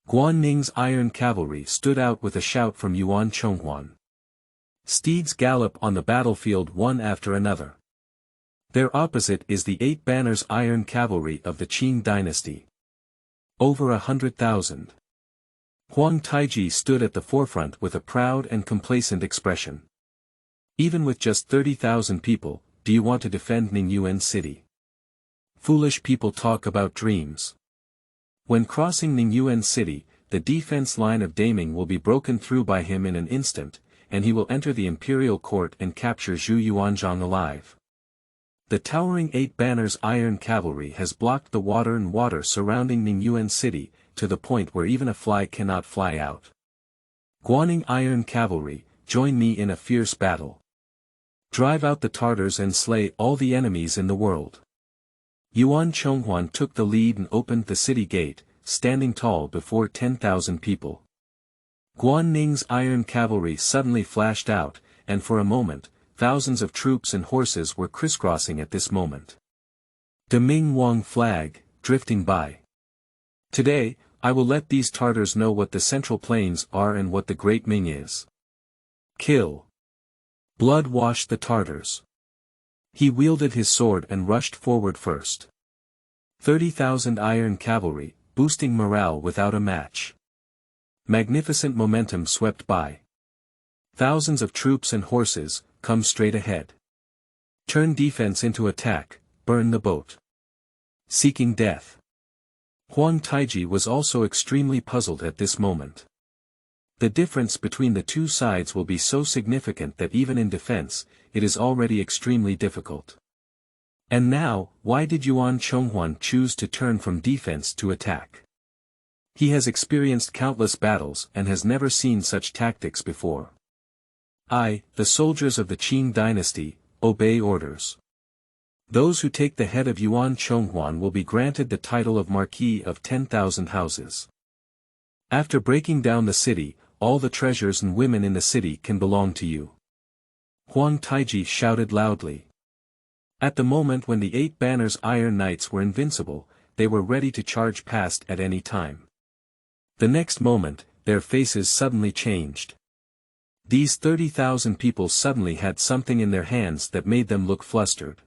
Guanning's Iron Cavalry stood out with a shout from Yuan Chonghuan. Steeds gallop on the battlefield one after another. Their opposite is the 8 Banners Iron Cavalry of the Qing Dynasty. Over 100,000. Huang Taiji stood at the forefront with a proud and complacent expression. Even with just 30,000 people, do you want to defend Ning Yuan city? Foolish people talk about dreams. When crossing Ning Yuan city, the defense line of Daming will be broken through by him in an instant, and he will enter the imperial court and capture Zhu Yuanzhang alive. The towering 8 Banners Iron Cavalry has blocked the water surrounding Ning Yuan city, to the point where even a fly cannot fly out. Guanning Iron Cavalry, join me in a fierce battle. Drive out the Tartars and slay all the enemies in the world. Yuan Chonghuan took the lead and opened the city gate, standing tall before 10,000 people. Guanning's Iron Cavalry suddenly flashed out, and for a moment, thousands of troops and horses were crisscrossing at this moment. The Ming Wang flag, drifting by. Today, I will let these Tartars know what the Central Plains are and what the Great Ming is. Kill. Blood washed the Tartars. He wielded his sword and rushed forward first. 30,000 Iron Cavalry, boosting morale without a match. Magnificent momentum swept by. Thousands of troops and horses, come straight ahead. Turn defense into attack, burn the boat. Seeking death. Huang Taiji was also extremely puzzled at this moment. The difference between the two sides will be so significant that even in defense, it is already extremely difficult. And now, why did Yuan Chonghuan choose to turn from defense to attack? He has experienced countless battles and has never seen such tactics before. The soldiers of the Qing Dynasty, obey orders. Those who take the head of Yuan Chonghuan will be granted the title of Marquis of 10,000 Houses. After breaking down the city, all the treasures and women in the city can belong to you. Huang Taiji shouted loudly. At the moment when the 8 Banners Iron Knights were invincible, they were ready to charge past at any time. The next moment, their faces suddenly changed. These 30,000 people suddenly had something in their hands that made them look flustered.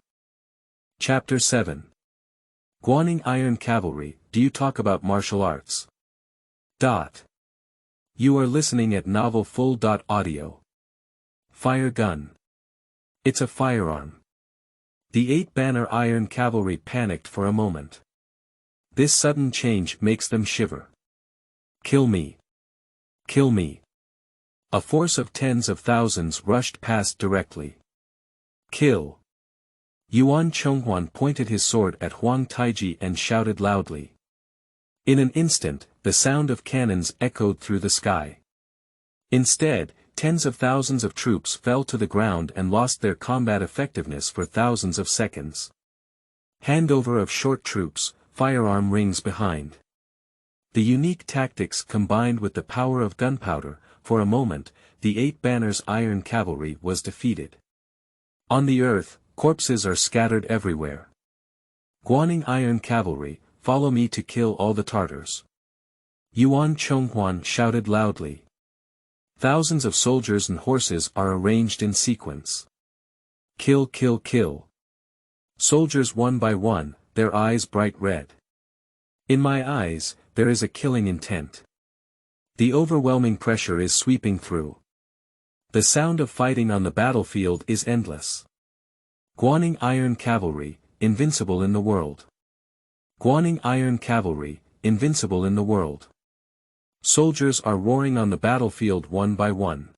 Chapter 7. Guanning Iron Cavalry, do you talk about martial arts? You are listening at novelfull.audio. Fire gun. It's a firearm. The 8 Banner Iron Cavalry panicked for a moment. This sudden change makes them shiver. Kill me. Kill me. A force of tens of thousands rushed past directly. Kill. Yuan Chonghuan pointed his sword at Huang Taiji and shouted loudly. In an instant, the sound of cannons echoed through the sky. Instead, tens of thousands of troops fell to the ground and lost their combat effectiveness for thousands of seconds. Handover of short troops, firearm rings behind. The unique tactics combined with the power of gunpowder, for a moment, the 8 Banners Iron Cavalry was defeated. On the earth, corpses are scattered everywhere. Guanning Iron Cavalry, follow me to kill all the Tartars. Yuan Chonghuan shouted loudly. Thousands of soldiers and horses are arranged in sequence. Kill, kill, kill. Soldiers one by one, their eyes bright red. In my eyes, there is a killing intent. The overwhelming pressure is sweeping through. The sound of fighting on the battlefield is endless. Guanning Iron Cavalry, invincible in the world. Guanning Iron Cavalry, invincible in the world. Soldiers are roaring on the battlefield one by one.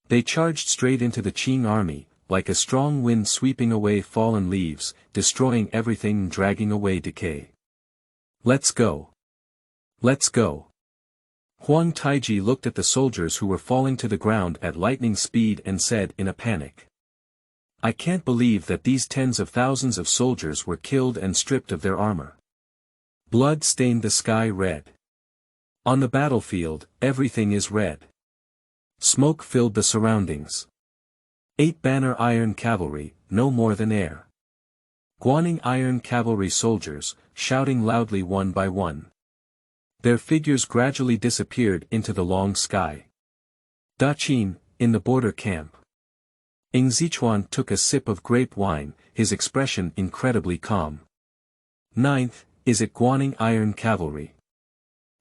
They charged straight into the Qing army, like a strong wind sweeping away fallen leaves, destroying everything and dragging away decay. Let's go. Let's go. Huang Taiji looked at the soldiers who were falling to the ground at lightning speed and said in a panic. I can't believe that these tens of thousands of soldiers were killed and stripped of their armor. Blood stained the sky red. On the battlefield, everything is red. Smoke filled the surroundings. 8-banner Iron Cavalry, no more than air. Guanning Iron Cavalry soldiers, shouting loudly one by one. Their figures gradually disappeared into the long sky. Daqin, in the border camp. Ning Zichuan took a sip of grape wine, his expression incredibly calm. 9th, is it Guanning Iron Cavalry?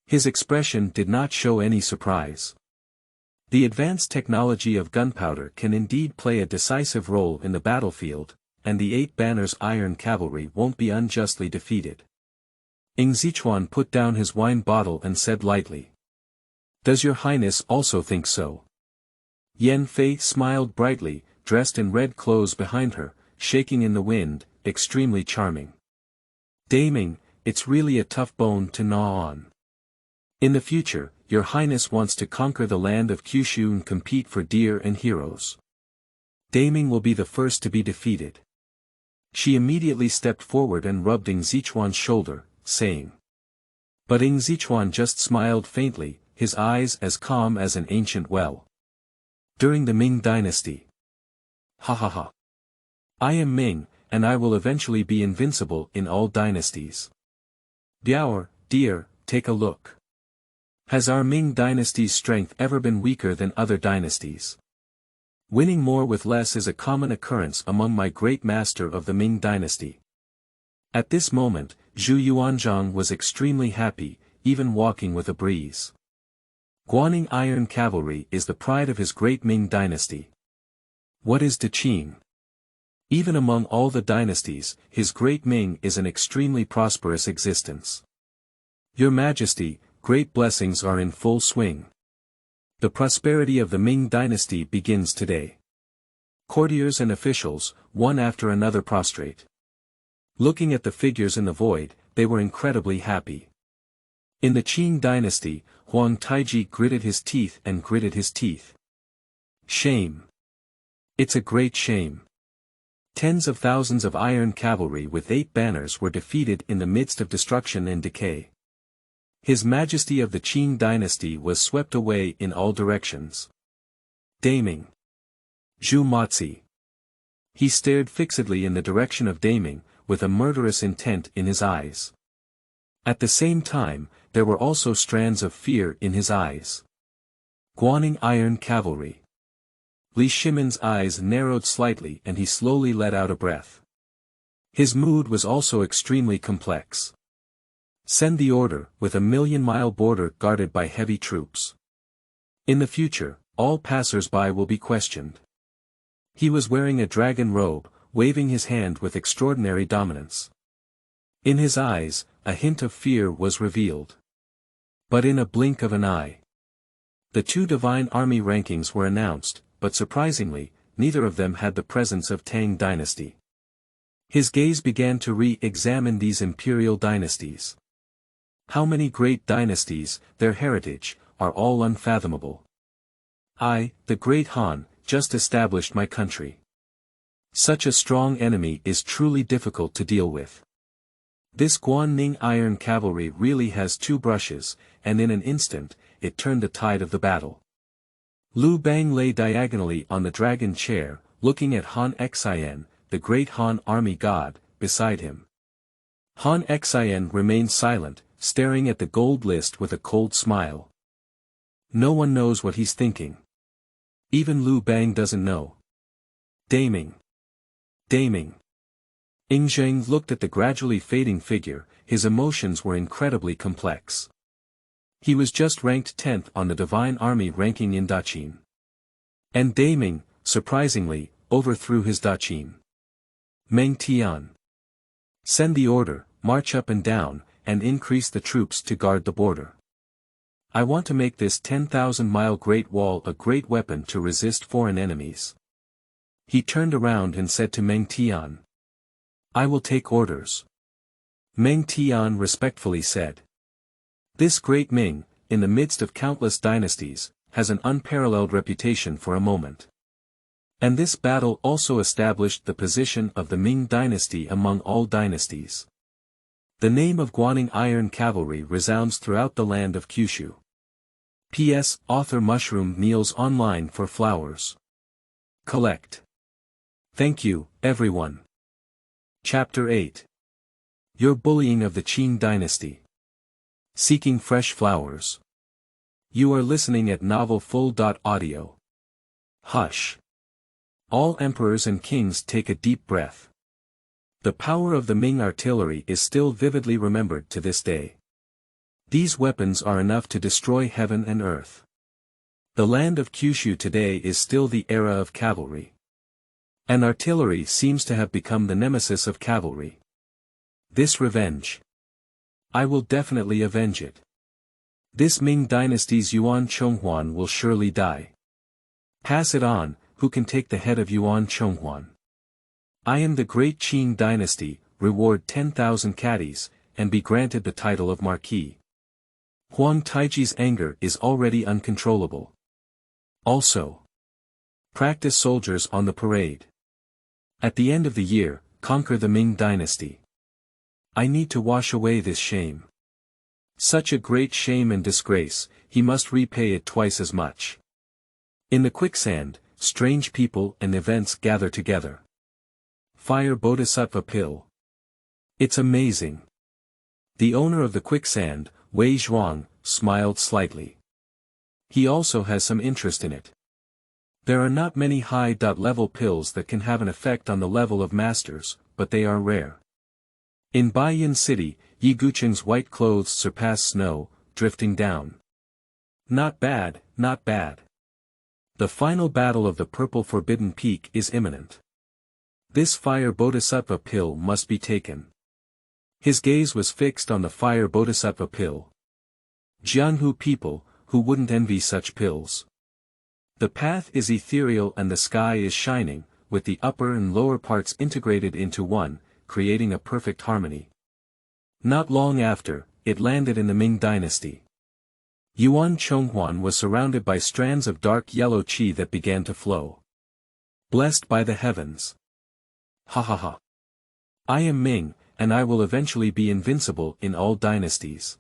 His expression did not show any surprise. The advanced technology of gunpowder can indeed play a decisive role in the battlefield, and the 8 banners Iron Cavalry won't be unjustly defeated. Ning Zichuan put down his wine bottle and said lightly. Does your highness also think so? Yan Fei smiled brightly, dressed in red clothes behind her, shaking in the wind, extremely charming. Daming, it's really a tough bone to gnaw on. In the future, your highness wants to conquer the land of Kyushu and compete for deer and heroes. Daming will be the first to be defeated. She immediately stepped forward and rubbed Ning Zichuan's shoulder, saying. But Ning Zichuan just smiled faintly, his eyes as calm as an ancient well. During the Ming Dynasty. Ha ha ha. I am Ming, and I will eventually be invincible in all dynasties. Biao, dear, take a look. Has our Ming Dynasty's strength ever been weaker than other dynasties? Winning more with less is a common occurrence among my great master of the Ming Dynasty. At this moment, Zhu Yuanzhang was extremely happy, even walking with a breeze. Guanning Iron Cavalry is the pride of his great Ming Dynasty. What is Daqin? Even among all the dynasties, his great Ming is an extremely prosperous existence. Your Majesty, great blessings are in full swing. The prosperity of the Ming Dynasty begins today. Courtiers and officials, one after another prostrate. Looking at the figures in the void, they were incredibly happy. In the Qing Dynasty, Huang Taiji gritted his teeth and gritted his teeth. Shame. It's a great shame. Tens of thousands of Iron Cavalry with 8 banners were defeated in the midst of destruction and decay. His Majesty of the Qing Dynasty was swept away in all directions. Daming. Zhu Motzi. He stared fixedly in the direction of Daming, with a murderous intent in his eyes. At the same time, there were also strands of fear in his eyes. Guanning Iron Cavalry. Li Shimon's eyes narrowed slightly and he slowly let out a breath. His mood was also extremely complex. Send the order, with a 1,000,000-mile border guarded by heavy troops. In the future, all passers-by will be questioned. He was wearing a dragon robe, waving his hand with extraordinary dominance. In his eyes, a hint of fear was revealed. But in a blink of an eye. The 2 divine army rankings were announced, but surprisingly, neither of them had the presence of Tang Dynasty. His gaze began to re-examine these imperial dynasties. How many great dynasties, their heritage, are all unfathomable. I, the great Han, just established my country. Such a strong enemy is truly difficult to deal with. This Guanning Iron Cavalry really has 2 brushes, and in an instant, it turned the tide of the battle. Lu Bang lay diagonally on the dragon chair, looking at Han Xian, the great Han army god, beside him. Han Xian remained silent, staring at the gold list with a cold smile. No one knows what he's thinking. Even Lu Bang doesn't know. Daming. Daming. Ing Zheng looked at the gradually fading figure, his emotions were incredibly complex. He was just ranked 10th on the Divine Army ranking in Daqin. And Daming, surprisingly, overthrew his Daqin. Meng Tian. Send the order, march up and down, and increase the troops to guard the border. I want to make this 10,000-mile Great Wall a great weapon to resist foreign enemies. He turned around and said to Meng Tian. I will take orders. Meng Tian respectfully said. This great Ming, in the midst of countless dynasties, has an unparalleled reputation for a moment. And this battle also established the position of the Ming dynasty among all dynasties. The name of Guanning Iron Cavalry resounds throughout the land of Kyushu. P.S. Author Mushroom kneels online for flowers. Collect. Thank you, everyone. Chapter 8. Your bullying of the Qing Dynasty. Seeking fresh flowers. You are listening at novelfull.audio. Hush. All emperors and kings take a deep breath. The power of the Ming artillery is still vividly remembered to this day. These weapons are enough to destroy heaven and earth. The land of Kyushu today is still the era of cavalry. And artillery seems to have become the nemesis of cavalry. This revenge. I will definitely avenge it. This Ming dynasty's Yuan Chonghuan will surely die. Pass it on, who can take the head of Yuan Chonghuan? I am the great Qing dynasty, reward 10,000 caddies, and be granted the title of Marquis. Huang Taiji's anger is already uncontrollable. Also, practice soldiers on the parade. At the end of the year, conquer the Ming dynasty. I need to wash away this shame. Such a great shame and disgrace, he must repay it twice as much. In the quicksand, strange people and events gather together. Fire Bodhisattva pill. It's amazing. The owner of the quicksand, Wei Zhuang, smiled slightly. He also has some interest in it. There are not many high-level pills that can have an effect on the level of masters, but they are rare. In Baiyin City, Yi Guqing's white clothes surpass snow, drifting down. Not bad, not bad. The final battle of the Purple Forbidden Peak is imminent. This Fire Bodhisattva pill must be taken. His gaze was fixed on the Fire Bodhisattva pill. Jianhu people, who wouldn't envy such pills? The path is ethereal and the sky is shining, with the upper and lower parts integrated into one, creating a perfect harmony. Not long after, it landed in the Ming dynasty. Yuan Chonghuan was surrounded by strands of dark yellow qi that began to flow. Blessed by the heavens. Ha ha ha. I am Ming, and I will eventually be invincible in all dynasties.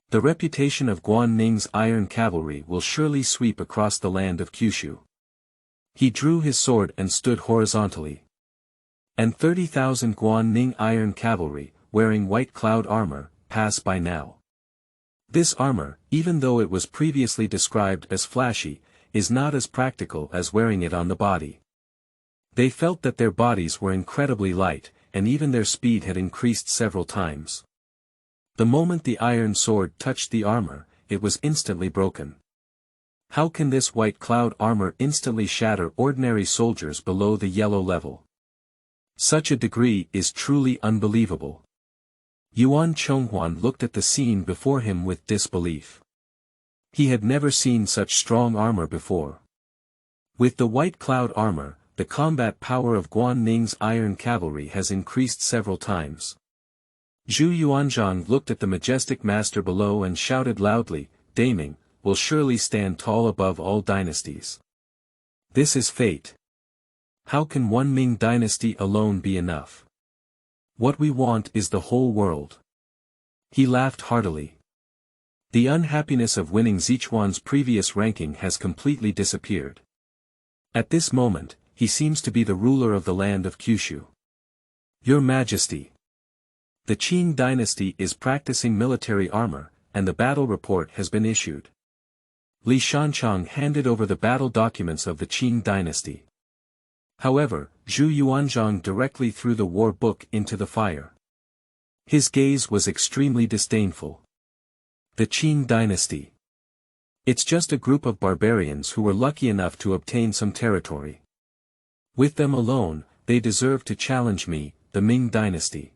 The reputation of Guanning's Iron Cavalry will surely sweep across the land of Kyushu. He drew his sword and stood horizontally. And 30,000 Guanning Iron Cavalry, wearing white cloud armor, pass by now. This armor, even though it was previously described as flashy, is not as practical as wearing it on the body. They felt that their bodies were incredibly light, and even their speed had increased several times. The moment the iron sword touched the armor, it was instantly broken. How can this white cloud armor instantly shatter ordinary soldiers below the yellow level? Such a degree is truly unbelievable. Yuan Chonghuan looked at the scene before him with disbelief. He had never seen such strong armor before. With the white cloud armor, the combat power of Guanning's Iron Cavalry has increased several times. Zhu Yuanzhang looked at the majestic master below and shouted loudly, "Daming, will surely stand tall above all dynasties. This is fate. How can one Ming dynasty alone be enough? What we want is the whole world." He laughed heartily. The unhappiness of winning Sichuan's previous ranking has completely disappeared. At this moment, he seems to be the ruler of the land of Kyushu. Your Majesty. The Qing dynasty is practicing military armor, and the battle report has been issued. Li Shanchang handed over the battle documents of the Qing dynasty. However, Zhu Yuanzhang directly threw the war book into the fire. His gaze was extremely disdainful. The Qing dynasty. It's just a group of barbarians who were lucky enough to obtain some territory. With them alone, they deserve to challenge me, the Ming dynasty.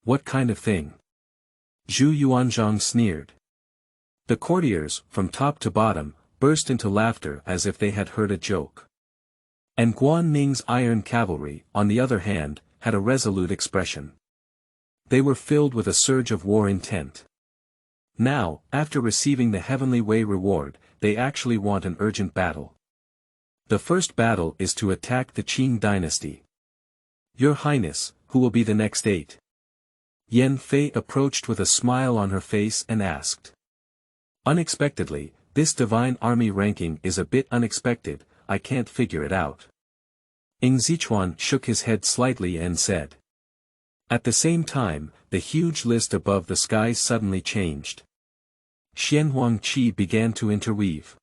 What kind of thing? Zhu Yuanzhang sneered. The courtiers, from top to bottom, burst into laughter as if they had heard a joke. And Guanning's Iron Cavalry, on the other hand, had a resolute expression. They were filled with a surge of war intent. Now, after receiving the Heavenly Way reward, they actually want an urgent battle. The first battle is to attack the Qing Dynasty. Your Highness, who will be the next 8? Yan Fei approached with a smile on her face and asked. Unexpectedly, this divine army ranking is a bit unexpected, I can't figure it out. Ing Zichuan shook his head slightly and said. At the same time, the huge list above the sky suddenly changed. Xian Huangqi began to interweave.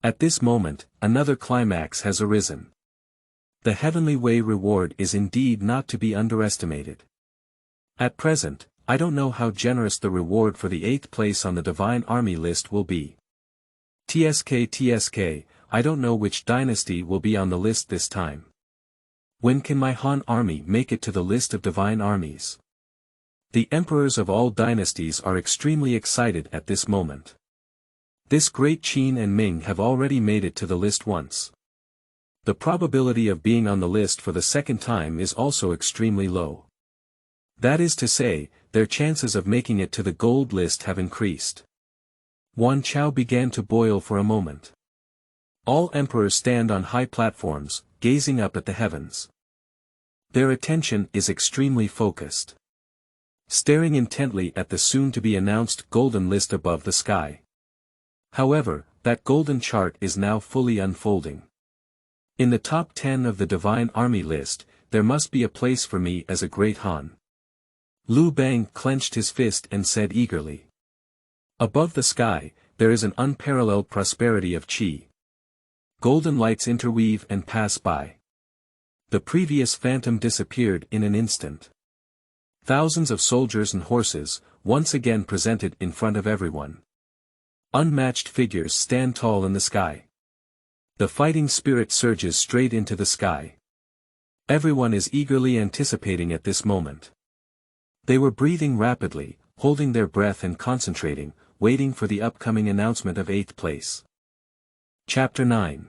At this moment, another climax has arisen. The Heavenly Way reward is indeed not to be underestimated. At present, I don't know how generous the reward for the 8th place on the Divine Army list will be. TSK, I don't know which dynasty will be on the list this time. When can my Han army make it to the list of divine armies? The emperors of all dynasties are extremely excited at this moment. This great Qin and Ming have already made it to the list once. The probability of being on the list for the second time is also extremely low. That is to say, their chances of making it to the gold list have increased. Wan Chao began to boil for a moment. All emperors stand on high platforms, gazing up at the heavens. Their attention is extremely focused. Staring intently at the soon-to-be-announced golden list above the sky. However, that golden chart is now fully unfolding. In the top 10 of the Divine Army list, there must be a place for me as a great Han. Lu Bang clenched his fist and said eagerly. Above the sky, there is an unparalleled prosperity of qi. Golden lights interweave and pass by. The previous phantom disappeared in an instant. Thousands of soldiers and horses, once again presented in front of everyone. Unmatched figures stand tall in the sky. The fighting spirit surges straight into the sky. Everyone is eagerly anticipating at this moment. They were breathing rapidly, holding their breath and concentrating, waiting for the upcoming announcement of 8th place. Chapter 9.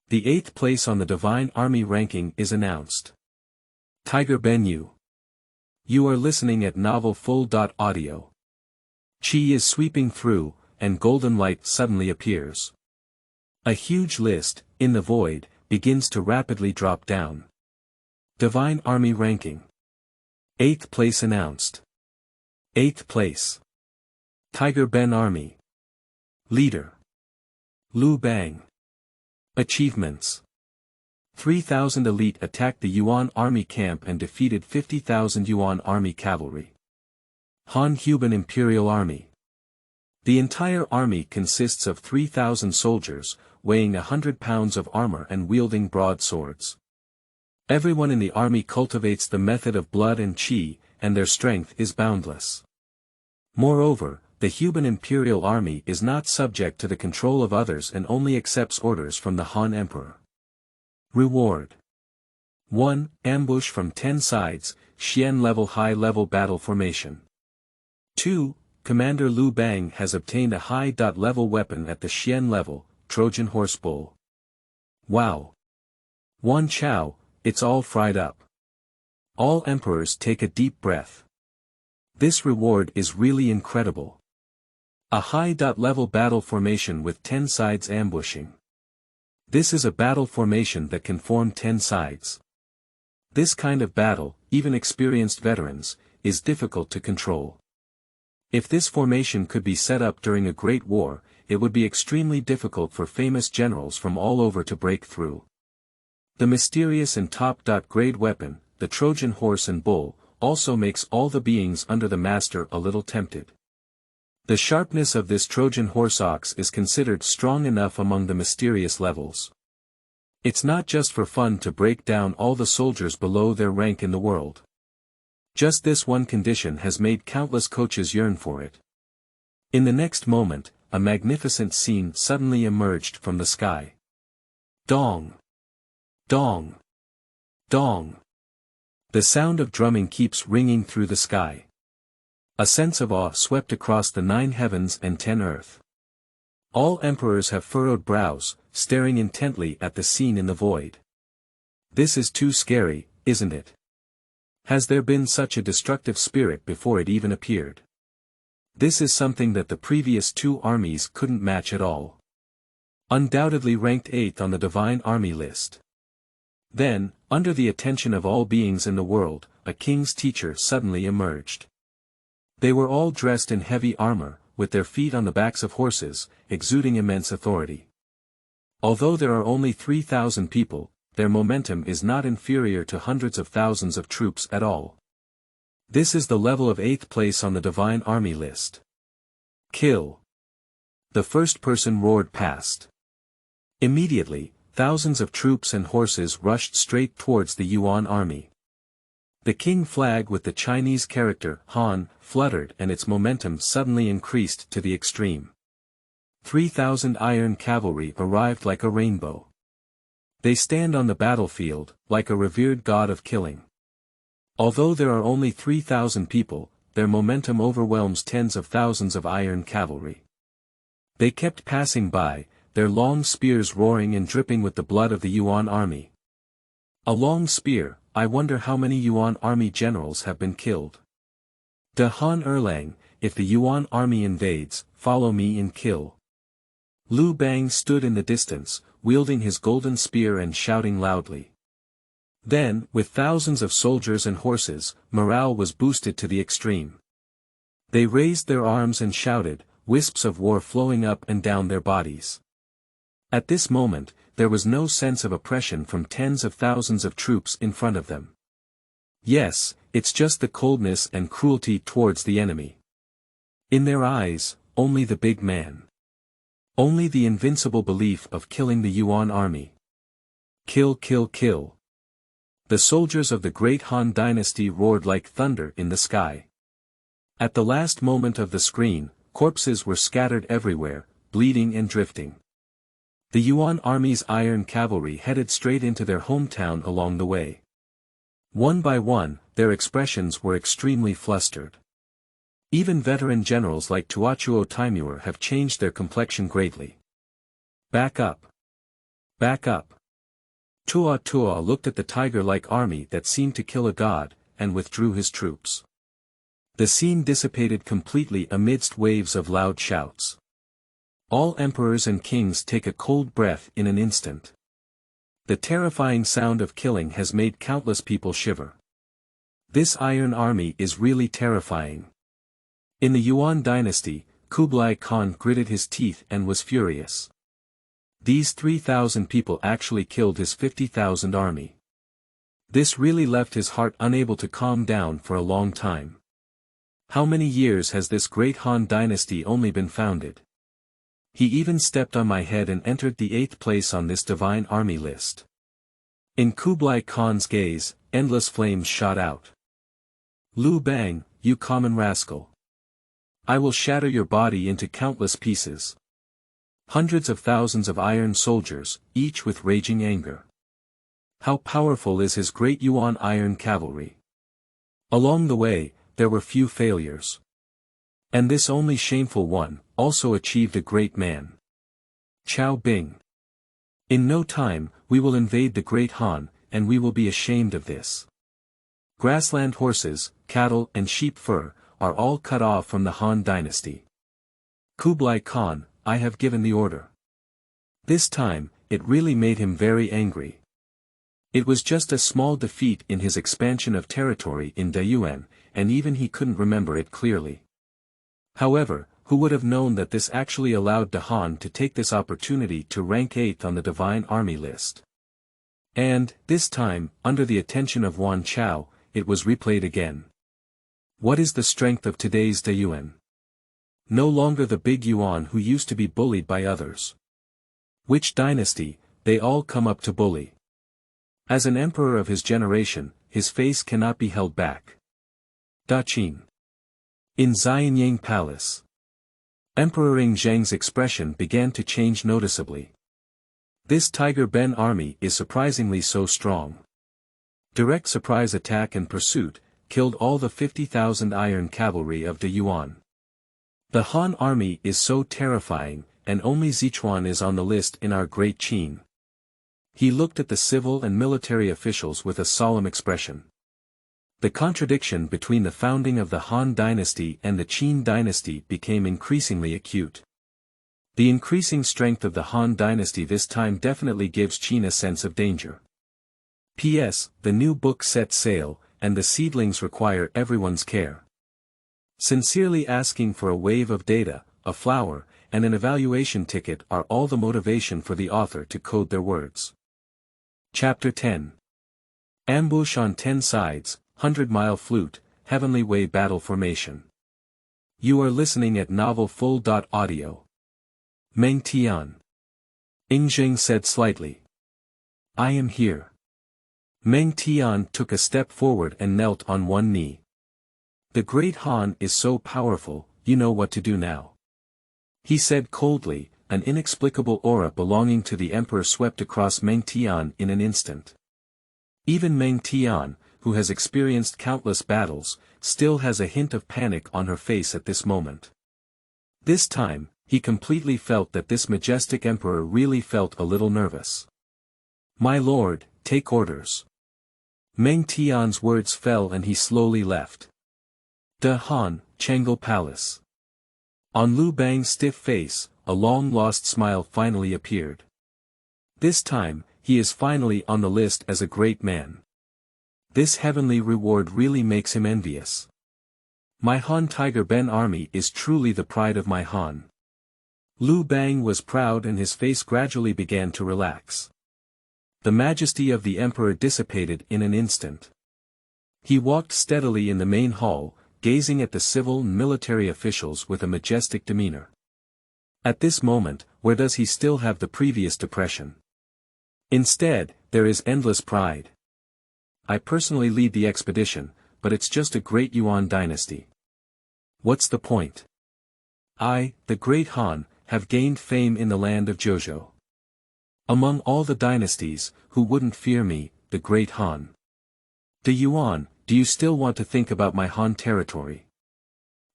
The 8th place on the Divine Army ranking is announced. Tiger Benyu. You are listening at novelfull.audio. Qi is sweeping through, and golden light suddenly appears. A huge list, in the void, begins to rapidly drop down. Divine Army ranking. 8th place announced. 8th place. Tiger Ben Army. Leader. Lu Bang. Achievements. 3,000 elite attacked the Yuan army camp and defeated 50,000 Yuan army cavalry. Han Huban Imperial Army. The entire army consists of 3,000 soldiers, weighing 100 pounds of armor and wielding broadswords. Everyone in the army cultivates the method of blood and qi, and their strength is boundless. Moreover, the Huban Imperial Army is not subject to the control of others and only accepts orders from the Han Emperor. Reward. 1. Ambush from 10 sides, Xian level high-level battle formation. 2. Commander Lu Bang has obtained a high-level weapon at the Xian level, Trojan Horse Bull. Wow! Wan Chao, it's all fried up. All emperors take a deep breath. This reward is really incredible. A high-level battle formation with 10 sides ambushing. This is a battle formation that can form 10 sides. This kind of battle, even experienced veterans, is difficult to control. If this formation could be set up during a great war, it would be extremely difficult for famous generals from all over to break through. The mysterious and top-grade weapon, the Trojan horse and bull, also makes all the beings under the master a little tempted. The sharpness of this Trojan horse ox is considered strong enough among the mysterious levels. It's not just for fun to break down all the soldiers below their rank in the world. Just this one condition has made countless coaches yearn for it. In the next moment, a magnificent scene suddenly emerged from the sky. Dong! Dong! Dong! The sound of drumming keeps ringing through the sky. A sense of awe swept across the 9 heavens and 10 earth. All emperors have furrowed brows, staring intently at the scene in the void. This is too scary, isn't it? Has there been such a destructive spirit before it even appeared? This is something that the previous 2 armies couldn't match at all. Undoubtedly ranked 8th on the Divine Army list. Then, under the attention of all beings in the world, a king's teacher suddenly emerged. They were all dressed in heavy armor, with their feet on the backs of horses, exuding immense authority. Although there are only 3,000 people, their momentum is not inferior to hundreds of thousands of troops at all. This is the level of 8th place on the Divine Army list. Kill! The first person roared past. Immediately, thousands of troops and horses rushed straight towards the Yuan army. The king flag with the Chinese character Han fluttered and its momentum suddenly increased to the extreme. 3,000 iron cavalry arrived like a rainbow. They stand on the battlefield, like a revered god of killing. Although there are only 3,000 people, their momentum overwhelms tens of thousands of iron cavalry. They kept passing by, their long spears roaring and dripping with the blood of the Yuan army. A long spear, I wonder how many Yuan army generals have been killed. De Han Erlang, if the Yuan army invades, follow me and kill. Liu Bang stood in the distance, wielding his golden spear and shouting loudly. Then, with thousands of soldiers and horses, morale was boosted to the extreme. They raised their arms and shouted, wisps of war flowing up and down their bodies. At this moment, there was no sense of oppression from tens of thousands of troops in front of them. Yes, it's just the coldness and cruelty towards the enemy. In their eyes, only the big man. Only the invincible belief of killing the Yuan army. Kill, kill, kill. The soldiers of the great Han Dynasty roared like thunder in the sky. At the last moment of the screen, corpses were scattered everywhere, bleeding and drifting. The Yuan army's iron cavalry headed straight into their hometown along the way. One by one, their expressions were extremely flustered. Even veteran generals like Tuachuo Taimur have changed their complexion greatly. Back up! Back up! Tua Tua looked at the tiger-like army that seemed to kill a god, and withdrew his troops. The scene dissipated completely amidst waves of loud shouts. All emperors and kings take a cold breath in an instant. The terrifying sound of killing has made countless people shiver. This iron army is really terrifying. In the Yuan dynasty, Kublai Khan gritted his teeth and was furious. These 3,000 people actually killed his 50,000 army. This really left his heart unable to calm down for a long time. How many years has this great Han dynasty only been founded? He even stepped on my head and entered the 8th place on this divine army list. In Kublai Khan's gaze, endless flames shot out. Liu Bang, you common rascal! I will shatter your body into countless pieces. Hundreds of thousands of iron soldiers, each with raging anger. How powerful is his great Yuan iron cavalry! Along the way, there were few failures. And this only shameful one, also achieved a great man. Chao Bing. In no time, we will invade the great Han, and we will be ashamed of this. Grassland horses, cattle and sheep fur, are all cut off from the Han dynasty. Kublai Khan, I have given the order. This time, it really made him very angry. It was just a small defeat in his expansion of territory in Dayuan, and even he couldn't remember it clearly. However, who would have known that this actually allowed De Han to take this opportunity to rank 8th on the Divine Army list? And, this time, under the attention of Wan Chao, it was replayed again. What is the strength of today's Dayuan? No longer the big Yuan who used to be bullied by others. Which dynasty, they all come up to bully. As an emperor of his generation, his face cannot be held back. Daqin. In Xianyang Palace. Emperor Ing Zheng's expression began to change noticeably. This Tiger Ben army is surprisingly so strong. Direct surprise attack and pursuit, killed all the 50,000 iron cavalry of the Yuan. The Han army is so terrifying, and only Sichuan is on the list in our great Qing. He looked at the civil and military officials with a solemn expression. The contradiction between the founding of the Han dynasty and the Qing dynasty became increasingly acute. The increasing strength of the Han dynasty this time definitely gives Qin a sense of danger. P.S. The new book sets sail, and the seedlings require everyone's care. Sincerely asking for a wave of data, a flower, and an evaluation ticket are all the motivation for the author to code their words. Chapter 10. Ambush on 10 Sides, 100-Mile Flute, Heavenly Way Battle Formation. You are listening at novelfull.audio. Meng Tian. Ying said slightly. I am here. Meng Tian took a step forward and knelt on one knee. The great Han is so powerful, you know what to do now. He said coldly, an inexplicable aura belonging to the emperor swept across Meng Tian in an instant. Even Meng Tian, who has experienced countless battles, still has a hint of panic on her face at this moment. This time, he completely felt that this majestic emperor really felt a little nervous. My lord, take orders. Meng Tian's words fell and he slowly left. De Han, Chengel Palace. On Liu Bang's stiff face, a long-lost smile finally appeared. This time, he is finally on the list as a great man. This heavenly reward really makes him envious. My Han Tiger Ben army is truly the pride of my Han. Liu Bang was proud and his face gradually began to relax. The majesty of the emperor dissipated in an instant. He walked steadily in the main hall, gazing at the civil and military officials with a majestic demeanor. At this moment, where does he still have the previous depression? Instead, there is endless pride. I personally lead the expedition, but it's just a great Yuan dynasty. What's the point? I, the great Han, have gained fame in the land of Zhozhou. Among all the dynasties, who wouldn't fear me, the great Han? De Yuan, do you still want to think about my Han territory?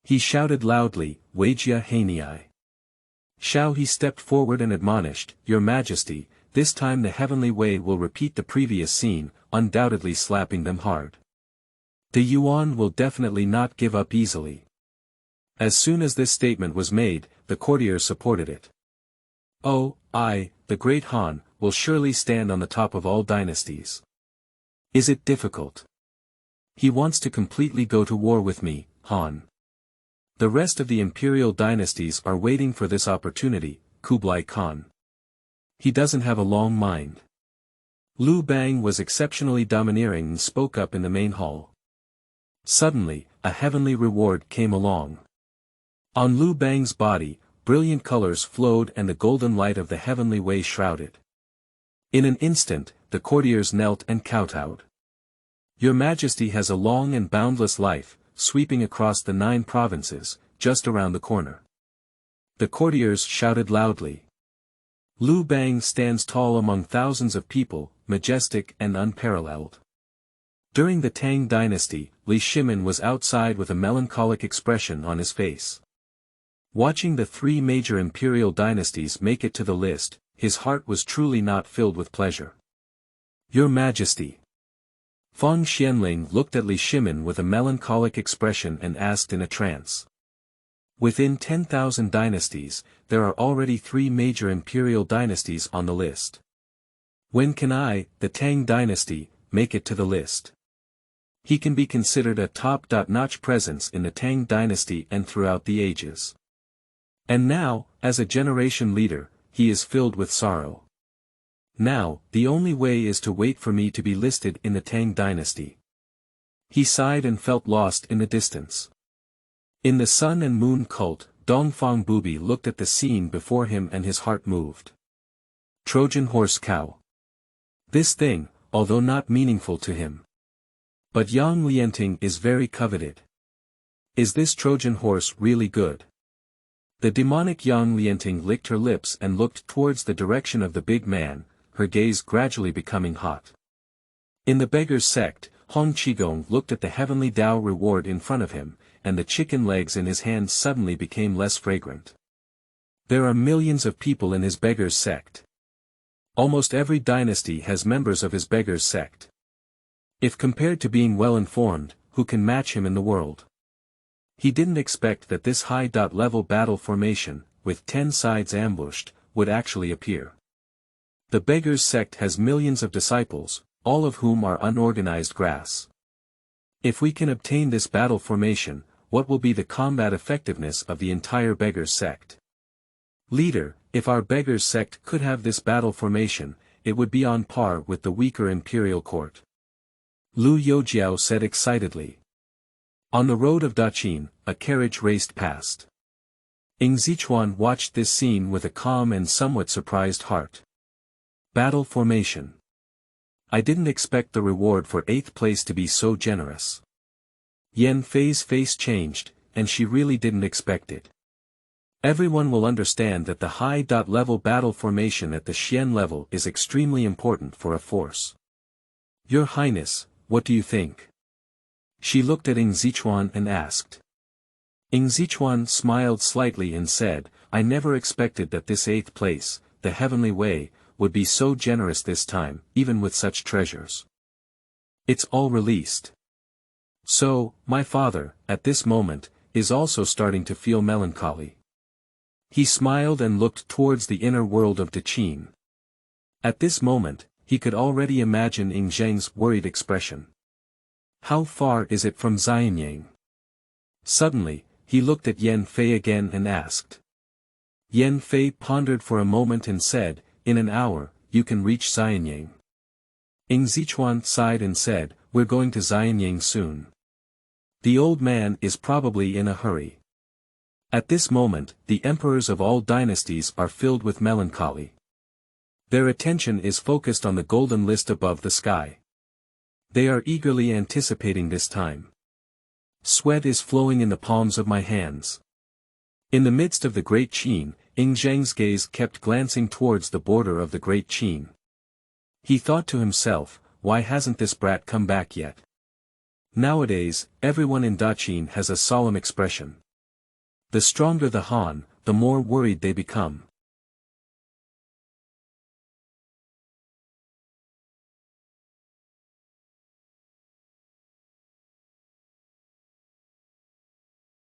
He shouted loudly, Wuxia Hanei. Shao he stepped forward and admonished, Your Majesty, this time the heavenly way will repeat the previous scene, undoubtedly slapping them hard. De Yuan will definitely not give up easily. As soon as this statement was made, the courtiers supported it. Oh, I, the great Han, will surely stand on the top of all dynasties. Is it difficult? He wants to completely go to war with me, Han. The rest of the imperial dynasties are waiting for this opportunity, Kublai Khan. He doesn't have a long mind. Liu Bang was exceptionally domineering and spoke up in the main hall. Suddenly, a heavenly reward came along. On Liu Bang's body, brilliant colors flowed and the golden light of the heavenly way shrouded. In an instant, the courtiers knelt and kowtowed. Your Majesty has a long and boundless life, sweeping across the 9 provinces, just around the corner. The courtiers shouted loudly. Liu Bang stands tall among thousands of people, majestic and unparalleled. During the Tang dynasty, Li Shimin was outside with a melancholic expression on his face. Watching the 3 major imperial dynasties make it to the list, his heart was truly not filled with pleasure. Your Majesty. Fang Xianling looked at Li Shimin with a melancholic expression and asked in a trance. Within 10,000 dynasties, there are already 3 major imperial dynasties on the list. When can I, the Tang dynasty, make it to the list? He can be considered a top-notch presence in the Tang dynasty and throughout the ages. And now, as a generation leader, he is filled with sorrow. Now, the only way is to wait for me to be listed in the Tang dynasty. He sighed and felt lost in the distance. In the sun and moon cult, Dongfang Bubi looked at the scene before him and his heart moved. Trojan horse cow. This thing, although not meaningful to him. But Yang Lianting is very coveted. Is this Trojan horse really good? The demonic Yang Lianting licked her lips and looked towards the direction of the big man, her gaze gradually becoming hot. In the beggar's sect, Hong Qigong looked at the heavenly Tao reward in front of him, and the chicken legs in his hands suddenly became less fragrant. There are millions of people in his beggar's sect. Almost every dynasty has members of his beggar's sect. If compared to being well informed, who can match him in the world? He didn't expect that this high-level battle formation with 10 sides ambushed, would actually appear. The beggars' sect has millions of disciples, all of whom are unorganized grass. If we can obtain this battle formation, what will be the combat effectiveness of the entire beggars' sect? Leader, if our beggars' sect could have this battle formation, it would be on par with the weaker imperial court. Lu Youjiao said excitedly. On the road of Daqin, a carriage raced past. Ing Zichuan watched this scene with a calm and somewhat surprised heart. Battle formation. I didn't expect the reward for 8th place to be so generous. Yan Fei's face changed, and she really didn't expect it. Everyone will understand that the high-level battle formation at the Xian level is extremely important for a force. Your Highness, what do you think? She looked at Ing Zichuan and asked. Ing Zichuan smiled slightly and said, I never expected that this 8th place, the heavenly way, would be so generous this time, even with such treasures. It's all released. So, my father, at this moment, is also starting to feel melancholy. He smiled and looked towards the inner world of Daqin. At this moment, he could already imagine Ing Zheng's worried expression. How far is it from Xianyang? Suddenly, he looked at Yan Fei again and asked. Yan Fei pondered for a moment and said, in an hour, you can reach Xianyang. Ing Zichuan sighed and said, we're going to Xianyang soon. The old man is probably in a hurry. At this moment, the emperors of all dynasties are filled with melancholy. Their attention is focused on the golden list above the sky. They are eagerly anticipating this time. Sweat is flowing in the palms of my hands. In the midst of the Great Qin, Ing Zheng's gaze kept glancing towards the border of the Great Qin. He thought to himself, why hasn't this brat come back yet? Nowadays, everyone in Daqin has a solemn expression. The stronger the Han, the more worried they become.